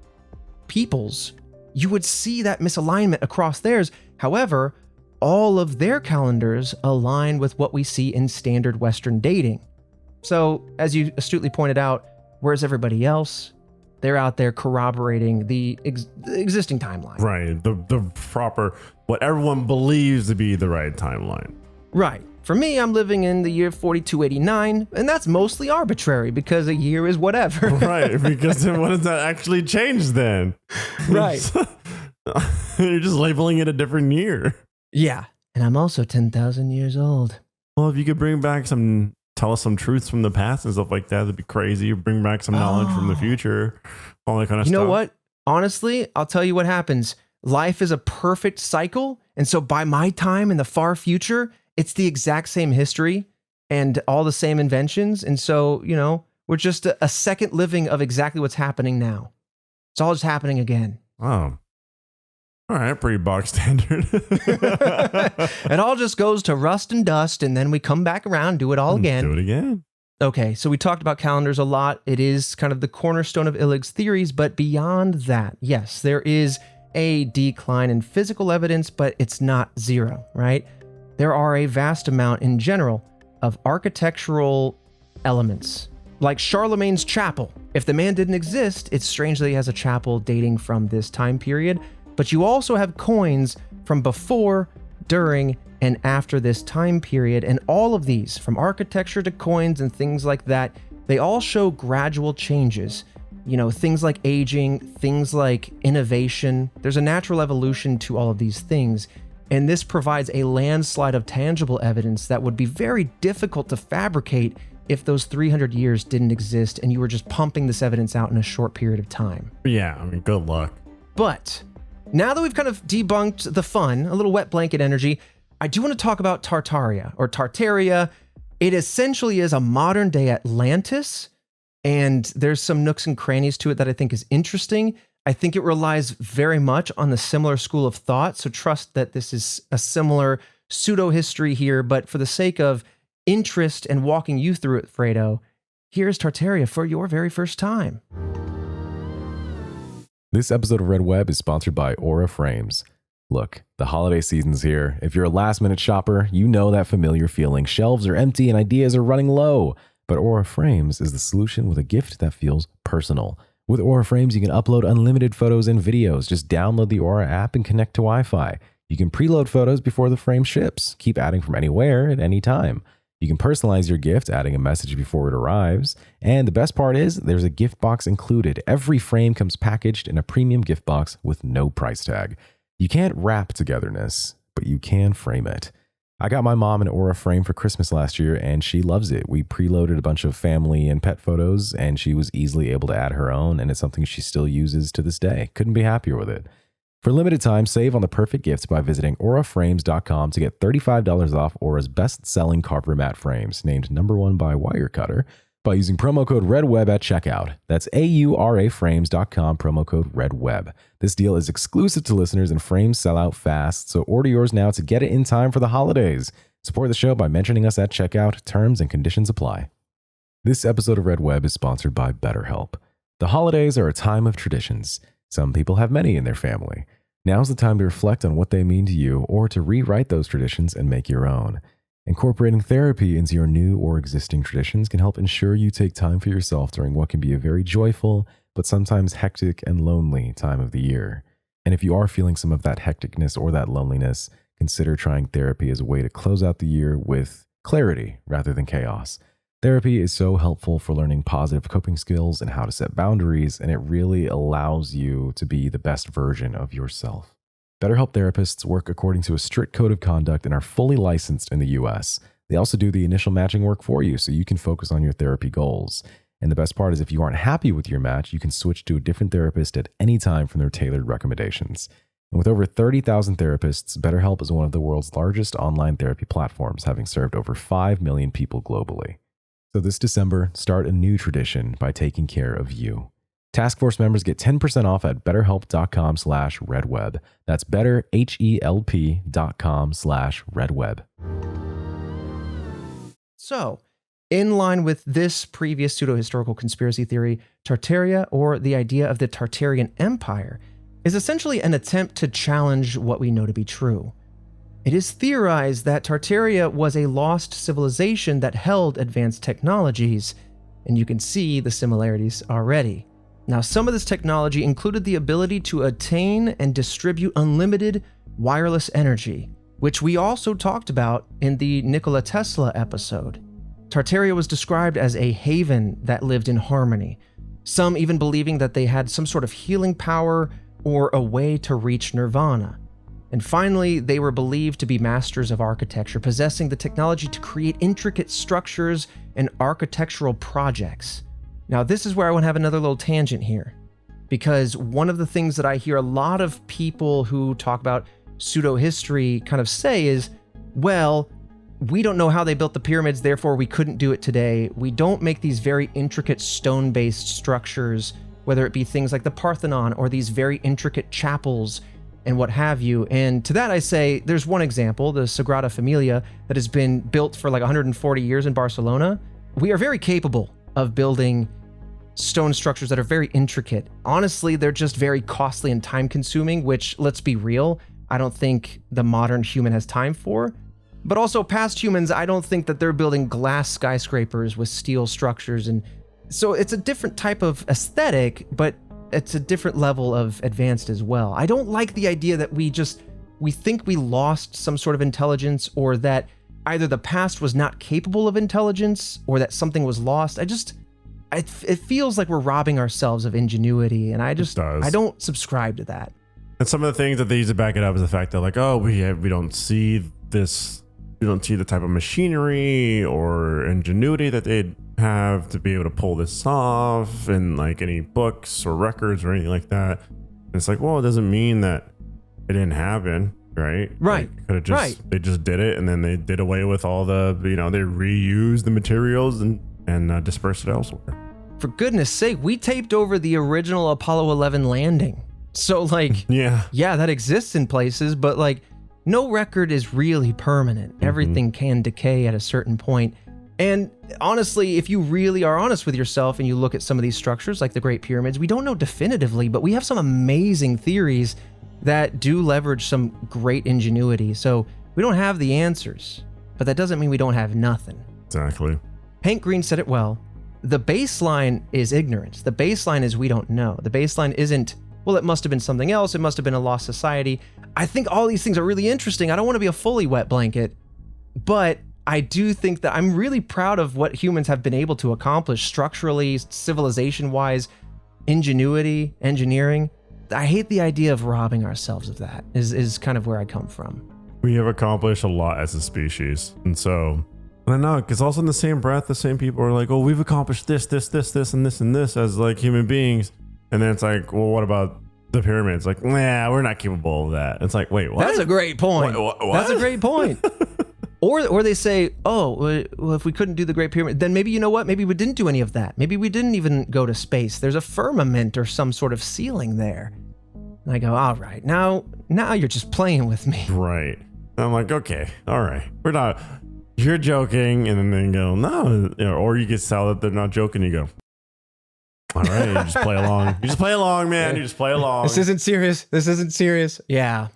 A: peoples, you would see that misalignment across theirs. However, all of their calendars align with what we see in standard Western dating. So, as you astutely pointed out, where's everybody else? They're out there corroborating the existing timeline.
B: Right. The proper, what everyone believes to be the right timeline.
A: Right. For me, I'm living in the year 4289, and that's mostly arbitrary because a year is whatever.
B: Right. Because then what does that actually change then?
A: Right.
B: You're just labeling it a different year.
A: Yeah. And I'm also 10,000 years old.
B: Well, if you could tell us some truths from the past and stuff like that, that'd be crazy. Bring back some knowledge from the future, all that kind of stuff.
A: You know what? Honestly, I'll tell you what happens. Life is a perfect cycle. And so by my time in the far future, it's the exact same history and all the same inventions. And so, we're just a second living of exactly what's happening now. It's all just happening again.
B: Oh. All right, pretty box standard.
A: It all just goes to rust and dust, and then we come back around, do it all again.
B: Do it again.
A: Okay, so we talked about calendars a lot. It is kind of the cornerstone of Illig's theories, but beyond that, yes, there is a decline in physical evidence, but it's not zero, right? There are a vast amount in general of architectural elements, like Charlemagne's chapel. If the man didn't exist, it strangely has a chapel dating from this time period. But you also have coins from before, during, and after this time period. And all of these, from architecture to coins and things like that, they all show gradual changes. Things like aging, things like innovation. There's a natural evolution to all of these things. And this provides a landslide of tangible evidence that would be very difficult to fabricate if those 300 years didn't exist and you were just pumping this evidence out in a short period of time.
B: Yeah, good luck.
A: But now that we've kind of debunked the fun, a little wet blanket energy, I do want to talk about Tartaria or Tartaria. It essentially is a modern day Atlantis, and there's some nooks and crannies to it that I think is interesting. I think it relies very much on the similar school of thought, so trust that this is a similar pseudo-history here, but for the sake of interest and walking you through it, Fredo, here's Tartaria for your very first time.
C: This episode of Red Web is sponsored by Aura Frames. Look, the holiday season's here. If you're a last-minute shopper, you know that familiar feeling. Shelves are empty and ideas are running low. But Aura Frames is the solution with a gift that feels personal. With Aura Frames, you can upload unlimited photos and videos. Just download the Aura app and connect to Wi-Fi. You can preload photos before the frame ships. Keep adding from anywhere at any time. You can personalize your gift, adding a message before it arrives. And the best part is, there's a gift box included. Every frame comes packaged in a premium gift box with no price tag. You can't wrap togetherness, but you can frame it. I got my mom an Aura frame for Christmas last year, and she loves it. We preloaded a bunch of family and pet photos, and she was easily able to add her own, and it's something she still uses to this day. Couldn't be happier with it. For limited time, save on the perfect gifts by visiting auraframes.com to get $35 off Aura's best-selling carpet mat frames, named #1 by Wirecutter, by using promo code REDWEB at checkout. That's auraframes.com, promo code REDWEB. This deal is exclusive to listeners and frames sell out fast, so order yours now to get it in time for the holidays. Support the show by mentioning us at checkout. Terms and conditions apply. This episode of Red Web is sponsored by BetterHelp. The holidays are a time of traditions. Some people have many in their family. Now's the time to reflect on what they mean to you or to rewrite those traditions and make your own. Incorporating therapy into your new or existing traditions can help ensure you take time for yourself during what can be a very joyful, but sometimes hectic and lonely time of the year. And if you are feeling some of that hecticness or that loneliness, consider trying therapy as a way to close out the year with clarity rather than chaos. Therapy is so helpful for learning positive coping skills and how to set boundaries, and it really allows you to be the best version of yourself. BetterHelp therapists work according to a strict code of conduct and are fully licensed in the US. They also do the initial matching work for you so you can focus on your therapy goals. And the best part is if you aren't happy with your match, you can switch to a different therapist at any time from their tailored recommendations. And with over 30,000 therapists, BetterHelp is one of the world's largest online therapy platforms, having served over 5 million people globally. So this December, start a new tradition by taking care of you. Task Force members get 10% off at betterhelp.com/redweb. That's betterhelp.com/redweb.
A: So, in line with this previous pseudo-historical conspiracy theory, Tartaria, or the idea of the Tartarian Empire, is essentially an attempt to challenge what we know to be true. It is theorized that Tartaria was a lost civilization that held advanced technologies, and you can see the similarities already. Now, some of this technology included the ability to attain and distribute unlimited wireless energy, which we also talked about in the Nikola Tesla episode. Tartaria was described as a haven that lived in harmony, some even believing that they had some sort of healing power or a way to reach nirvana. And finally, they were believed to be masters of architecture, possessing the technology to create intricate structures and architectural projects. Now, this is where I want to have another little tangent here, because one of the things that I hear a lot of people who talk about pseudo-history kind of say is, well, we don't know how they built the pyramids, therefore we couldn't do it today. We don't make these very intricate stone-based structures, whether it be things like the Parthenon or these very intricate chapels and what have you. And to that I say, there's one example, the Sagrada Familia, that has been built for like 140 years in Barcelona. We are very capable of building stone structures that are very intricate. Honestly, they're just very costly and time-consuming, which, let's be real, I don't think the modern human has time for. But also past humans, I don't think that they're building glass skyscrapers with steel structures. And so it's a different type of aesthetic, but it's a different level of advanced as well. I don't like the idea that we think we lost some sort of intelligence, or that either the past was not capable of intelligence or that something was lost. It feels like we're robbing ourselves of ingenuity, and I don't subscribe to that.
B: And some of the things that they use to back it up is the fact that, like, oh, we don't see this, we don't see the type of machinery or ingenuity that they'd have to be able to pull this off in like any books or records or anything like that. And it's like, well, it doesn't mean that it didn't happen. right?
A: Right.
B: Could have just
A: Right.
B: they just did it, and then they did away with all the they reused the materials and dispersed it elsewhere.
A: For goodness sake, we taped over the original Apollo 11 landing. So like,
B: Yeah.
A: that exists in places, but like no record is really permanent. Everything can decay at a certain point. And honestly, if you really are honest with yourself and you look at some of these structures like the Great Pyramids, we don't know definitively, but we have some amazing theories that do leverage some great ingenuity. So we don't have the answers, but that doesn't mean we don't have nothing.
B: Exactly.
A: Hank Green said it well. The baseline is ignorance. The baseline is we don't know. The baseline isn't, well, it must have been something else. It must have been a lost society. I think all these things are really interesting. I don't want to be a fully wet blanket, but I do think that I'm really proud of what humans have been able to accomplish structurally, civilization-wise, ingenuity, engineering. I hate the idea of robbing ourselves of that, is kind of where I come from.
B: We have accomplished a lot as a species. And so, I don't know, because also in the same breath, the same people are like, oh, we've accomplished this, and this, and this as like human beings. And then it's like, well, what about the pyramids? Like, nah, we're not capable of that. It's like, wait, what?
A: That's a great point.
B: What?
A: That's a great point. Or they say, oh, well, if we couldn't do the Great Pyramid, then maybe, you know what? Maybe we didn't do any of that. Maybe we didn't even go to space. There's a firmament or some sort of ceiling there. And I go, all right, now you're just playing with me.
B: Right. And I'm like, okay, all right. We're not, you're joking. And then they go, no. Or you get sell that they're not joking. You go, all right, you just play along. You just play along, man. You just play along.
A: This isn't serious. Yeah.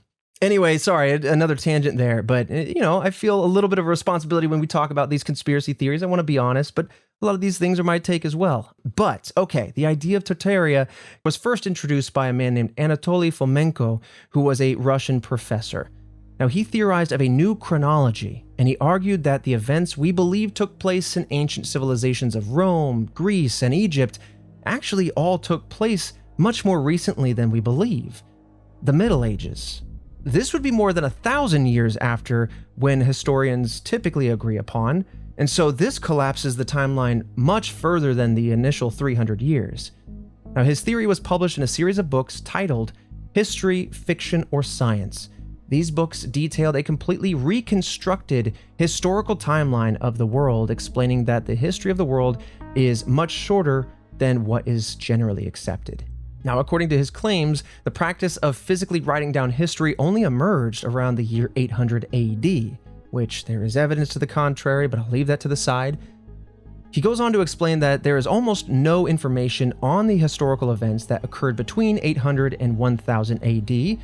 A: Anyway, sorry, another tangent there, but I feel a little bit of a responsibility when we talk about these conspiracy theories. I want to be honest, but a lot of these things are my take as well. But, okay, the idea of Tartaria was first introduced by a man named Anatoly Fomenko, who was a Russian professor. Now, he theorized of a new chronology, and he argued that the events we believe took place in ancient civilizations of Rome, Greece, and Egypt actually all took place much more recently than we believe. The Middle Ages. This would be more than 1,000 years after when historians typically agree upon, and so this collapses the timeline much further than the initial 300 years. Now, his theory was published in a series of books titled History, Fiction, or Science. These books detailed a completely reconstructed historical timeline of the world, explaining that the history of the world is much shorter than what is generally accepted. Now, according to his claims, the practice of physically writing down history only emerged around the year 800 AD, which there is evidence to the contrary, but I'll leave that to the side. He goes on to explain that there is almost no information on the historical events that occurred between 800 and 1000 AD,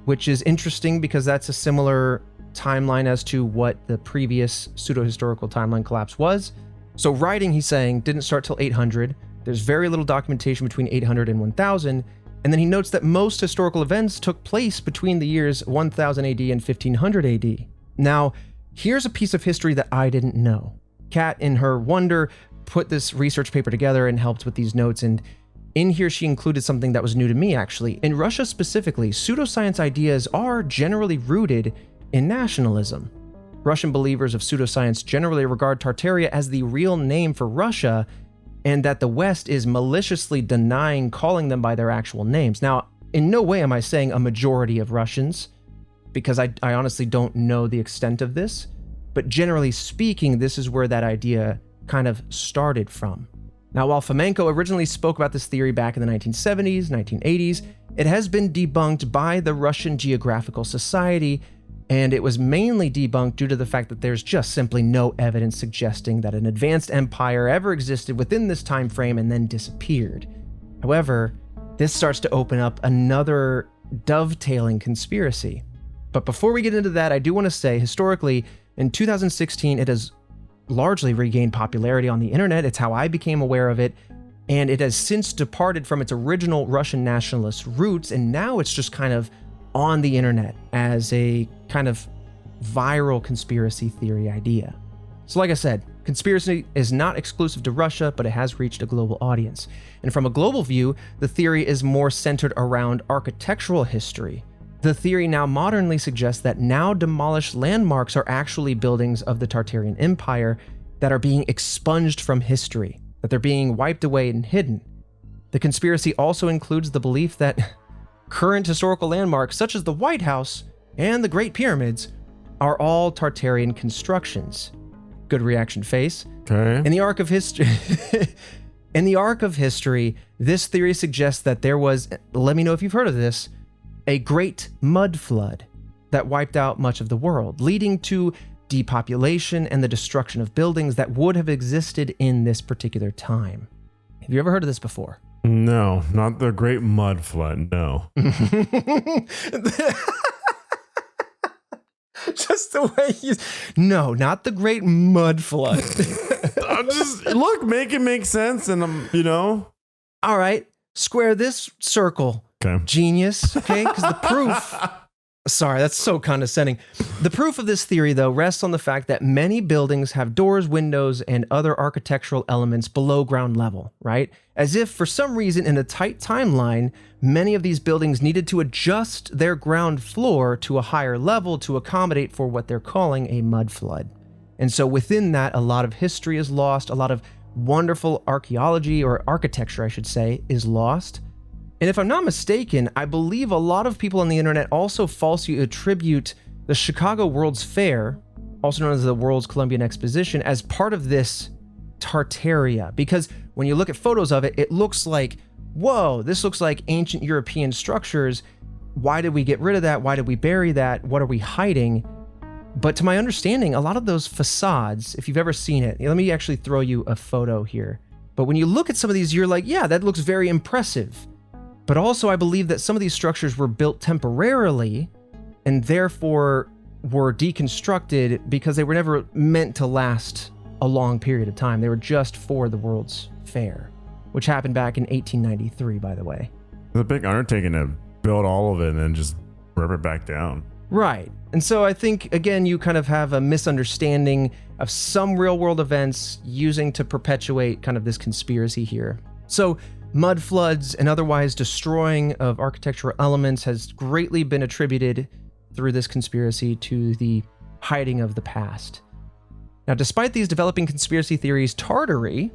A: which is interesting because that's a similar timeline as to what the previous pseudo-historical timeline collapse was. So writing, he's saying, didn't start till 800. There's very little documentation between 800 and 1000, and then he notes that most historical events took place between the years 1000 AD and 1500 AD. Now, here's a piece of history that I didn't know. Kat, in her wonder, put this research paper together and helped with these notes, and in here she included something that was new to me, actually. In Russia specifically, pseudoscience ideas are generally rooted in nationalism. Russian believers of pseudoscience generally regard Tartaria as the real name for Russia, and that the West is maliciously denying calling them by their actual names. Now, in no way am I saying a majority of Russians, because I honestly don't know the extent of this, but generally speaking, this is where that idea kind of started from. Now, while Fomenko originally spoke about this theory back in the 1970s, 1980s, it has been debunked by the Russian Geographical Society, and it was mainly debunked due to the fact that there's just simply no evidence suggesting that an advanced empire ever existed within this time frame and then disappeared. However, this starts to open up another dovetailing conspiracy. But before we get into that, I do want to say, historically, in 2016, it has largely regained popularity on the internet. It's how I became aware of it, and it has since departed from its original Russian nationalist roots, and now it's just kind of on the internet as a kind of viral conspiracy theory idea. So like I said, conspiracy is not exclusive to Russia, but it has reached a global audience. And from a global view, the theory is more centered around architectural history. The theory now modernly suggests that now demolished landmarks are actually buildings of the Tartarian Empire that are being expunged from history, that they're being wiped away and hidden. The conspiracy also includes the belief that current historical landmarks, such as the White House, and the Great Pyramids are all Tartarian constructions. Good reaction face.
B: Okay.
A: In the arc of history, this theory suggests that there was, let me know if you've heard of this, a great mud flood that wiped out much of the world, leading to depopulation and the destruction of buildings that would have existed in this particular time. Have you ever heard of this before?
B: No, not the Great Mud Flood. No.
A: Just the way you... No, not the Great Mud Flood.
B: Make it make sense, and
A: All right, square this circle.
B: Okay.
A: Genius. Okay, because the proof... Sorry, that's so condescending. The proof of this theory, though, rests on the fact that many buildings have doors, windows, and other architectural elements below ground level, right? As if, for some reason, in a tight timeline, many of these buildings needed to adjust their ground floor to a higher level to accommodate for what they're calling a mud flood. And so within that, a lot of history is lost, a lot of wonderful archaeology, or architecture, I should say, is lost. And if I'm not mistaken, I believe a lot of people on the internet also falsely attribute the Chicago World's Fair, also known as the World's Columbian Exposition, as part of this Tartaria. Because when you look at photos of it, it looks like, whoa, this looks like ancient European structures. Why did we get rid of that? Why did we bury that? What are we hiding? But to my understanding, a lot of those facades, if you've ever seen it, let me actually throw you a photo here. But when you look at some of these, you're like, yeah, that looks very impressive. But also, I believe that some of these structures were built temporarily and therefore were deconstructed because they were never meant to last a long period of time. They were just for the World's Fair, which happened back in 1893, by the way.
B: It's a big undertaking to build all of it and then just rip it back down.
A: Right. And so I think, again, you kind of have a misunderstanding of some real-world events using to perpetuate kind of this conspiracy here. So mud floods and otherwise destroying of architectural elements has greatly been attributed through this conspiracy to the hiding of the past. Now, despite these developing conspiracy theories, Tartary,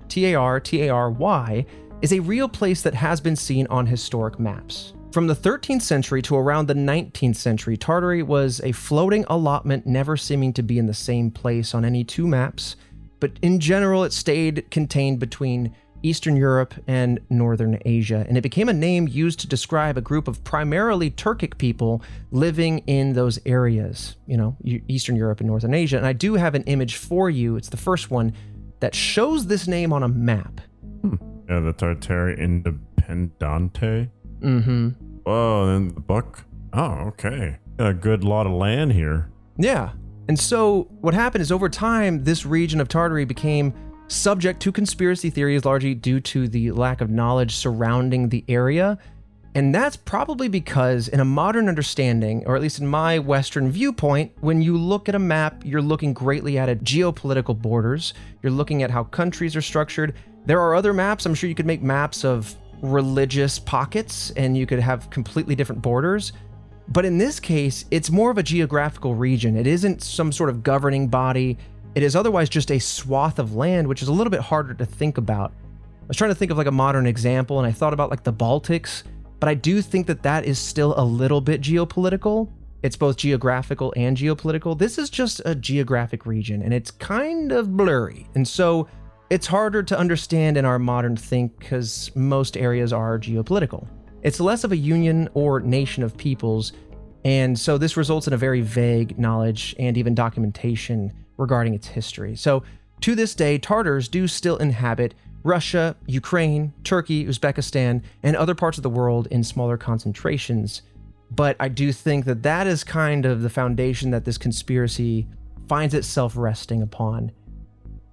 A: T-A-R-T-A-R-Y, is a real place that has been seen on historic maps. From the 13th century to around the 19th century, Tartary was a floating allotment never seeming to be in the same place on any two maps, but in general it stayed contained between Eastern Europe and Northern Asia, and it became a name used to describe a group of primarily Turkic people living in those areas, Eastern Europe and Northern Asia. And I do have an image for you. It's the first one that shows this name on a map.
B: Yeah, the Tartary Independente.
A: Mm-hmm.
B: Whoa, then the book. Oh, okay. Got a good lot of land here.
A: Yeah. And so what happened is over time, this region of Tartary became subject to conspiracy theories largely due to the lack of knowledge surrounding the area. And that's probably because in a modern understanding, or at least in my Western viewpoint, when you look at a map, you're looking greatly at geopolitical borders. You're looking at how countries are structured. There are other maps. I'm sure you could make maps of religious pockets and you could have completely different borders. But in this case, it's more of a geographical region. It isn't some sort of governing body. It is otherwise just a swath of land, which is a little bit harder to think about. I was trying to think of like a modern example, and I thought about like the Baltics, but I do think that that is still a little bit geopolitical. It's both geographical and geopolitical. This is just a geographic region, and it's kind of blurry. And so it's harder to understand in our modern think because most areas are geopolitical. It's less of a union or nation of peoples, and so this results in a very vague knowledge and even documentation regarding its history. So to this day, Tartars do still inhabit Russia, Ukraine, Turkey, Uzbekistan, and other parts of the world in smaller concentrations. But I do think that that is kind of the foundation that this conspiracy finds itself resting upon.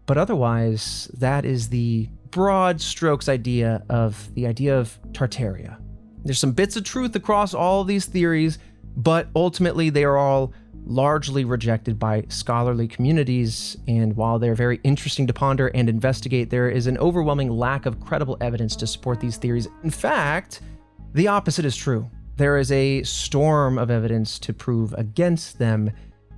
A: But otherwise, that is the broad strokes idea of Tartaria. There's some bits of truth across all of these theories, but ultimately they are all largely rejected by scholarly communities, and while they're very interesting to ponder and investigate, there is an overwhelming lack of credible evidence to support these theories. In fact, the opposite is true. There is a storm of evidence to prove against them,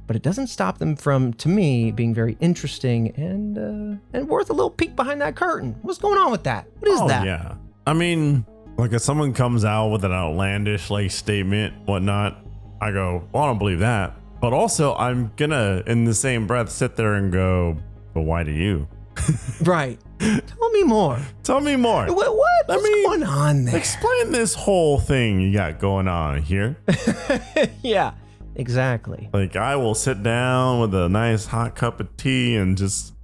A: but it doesn't stop them from, to me, being very interesting and worth a little peek behind that curtain. What's going on with that? What is that?
B: Yeah. I mean, like if someone comes out with an outlandish statement, whatnot, I go, well, I don't believe that. But also, I'm gonna, in the same breath, sit there and go, but why do you?
A: Right. Tell me more.
B: Tell me more.
A: What's going on there?
B: Explain this whole thing you got going on here.
A: Yeah, exactly.
B: Like, I will sit down with a nice hot cup of tea and just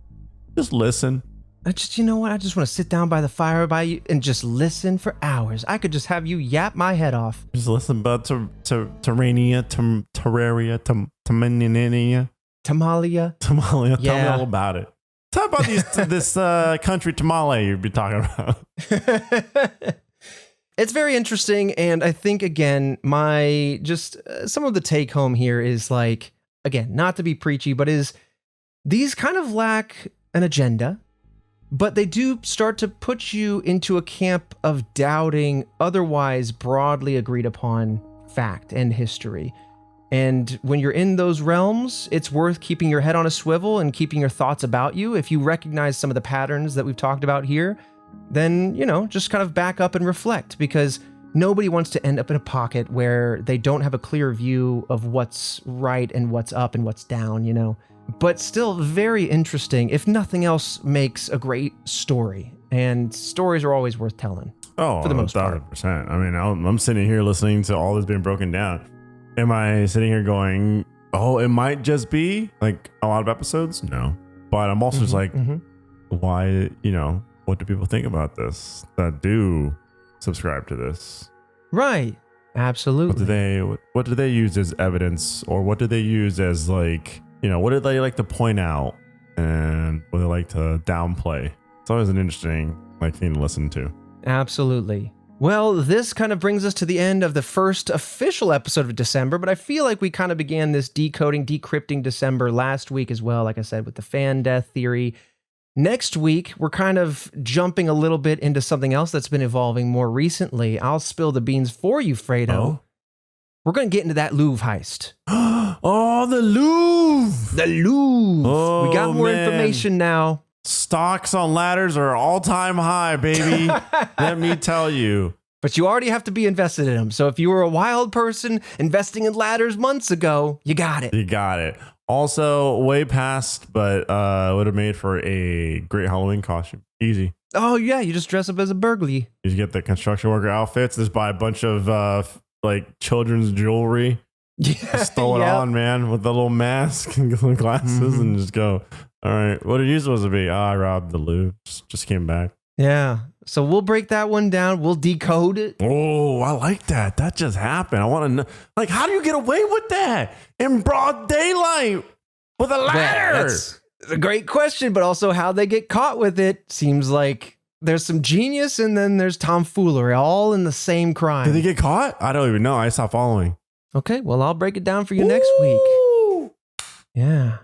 B: listen.
A: You know what? I just want to sit down by the fire by you and just listen for hours. I could just have you yap my head off.
B: Just listen about Terrania, Terraria, Tamalia.
A: Tamalia.
B: Tamalia. Tell me
A: Yeah.
B: all about it. Tell me about this country tamale you'd be talking about.
A: It's very interesting, and I think, again, some of the take home here is like, again, not to be preachy, but is these kind of lack an agenda, but they do start to put you into a camp of doubting otherwise broadly agreed upon fact and history. And when you're in those realms, it's worth keeping your head on a swivel and keeping your thoughts about you. If you recognize some of the patterns that we've talked about here, then, just kind of back up and reflect, because nobody wants to end up in a pocket where they don't have a clear view of what's right and what's up and what's down, But still very interesting. If nothing else, makes a great story. And stories are always worth telling.
B: Oh,
A: for the most part.
B: 1,000%. I mean, I'm sitting here listening to all this being broken down. Am I sitting here going, oh, it might just be like a lot of episodes? No. But I'm also just like, why, what do people think about this that do subscribe to this?
A: Right. Absolutely.
B: What do they use as evidence, or what do they use as like, what do they like to point out and what do they like to downplay? It's always an interesting thing to listen to.
A: Absolutely. Well, this kind of brings us to the end of the first official episode of December, but I feel like we kind of began this decrypting December last week as well, like I said, with the fan death theory. Next week, we're kind of jumping a little bit into something else that's been evolving more recently. I'll spill the beans for you, Fredo.
B: Oh?
A: We're going to get into that Louvre heist.
B: Oh, the Louvre!
A: The Louvre!
B: Oh,
A: we got more
B: man.
A: information now.
B: Stocks on ladders are all-time high, baby. Let me tell you.
A: But you already have to be invested in them. So if you were a wild person investing in ladders months ago, you got it.
B: You got it. Also, way past, but would have made for a great Halloween costume. Easy.
A: Oh, yeah. You just dress up as a burglar.
B: You just get the construction worker outfits. Just buy a bunch of children's jewelry.
A: Yeah.
B: Just throw it on, man, with the little mask and the glasses and just go, all right, what are you supposed to be? I robbed the Louvre. Just came back.
A: Yeah. So we'll break that one down. We'll decode it.
B: Oh, I like that. That just happened. I want to know, how do you get away with that in broad daylight with a ladder?
A: That's a great question, but also how they get caught with it seems like there's some genius and then there's tomfoolery all in the same crime.
B: Did they get caught? I don't even know. I stopped following.
A: Okay, well, I'll break it down for you next week. Yeah.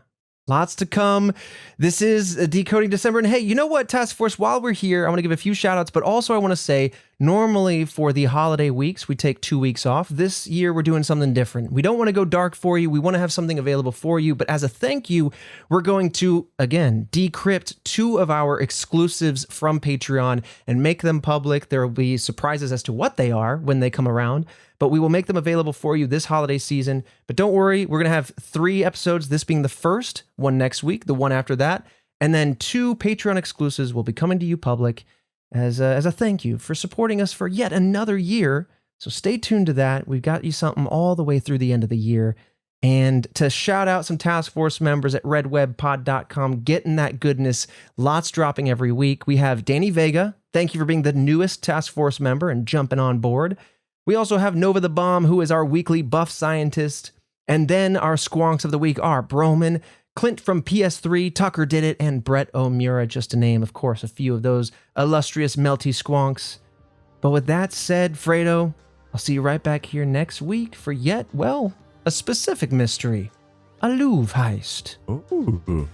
A: Lots to come. This is Decoding December. And hey, you know what, Task Force? While we're here, I want to give a few shout outs, but also I want to say, normally for the holiday weeks, we take 2 weeks off. This year, we're doing something different. We don't want to go dark for you. We want to have something available for you. But as a thank you, we're going to, again, decrypt 2 of our exclusives from Patreon and make them public. There will be surprises as to what they are when they come around, but we will make them available for you this holiday season. But don't worry, we're going to have 3 episodes, this being the first, one next week, the one after that, and then 2 Patreon exclusives will be coming to you public as a thank you for supporting us for yet another year. So stay tuned to that. We've got you something all the way through the end of the year. And to shout out some Task Force members at redwebpod.com, getting that goodness, lots dropping every week. We have Danny Vega. Thank you for being the newest Task Force member and jumping on board. We also have Nova the Bomb, who is our weekly buff scientist. And then our squonks of the week are Broman, Clint from PS3, Tucker Did It, and Brett O'Mura, just to name, of course, a few of those illustrious melty squonks. But with that said, Fredo, I'll see you right back here next week for yet, well, a specific mystery, a Louvre heist.
B: Ooh.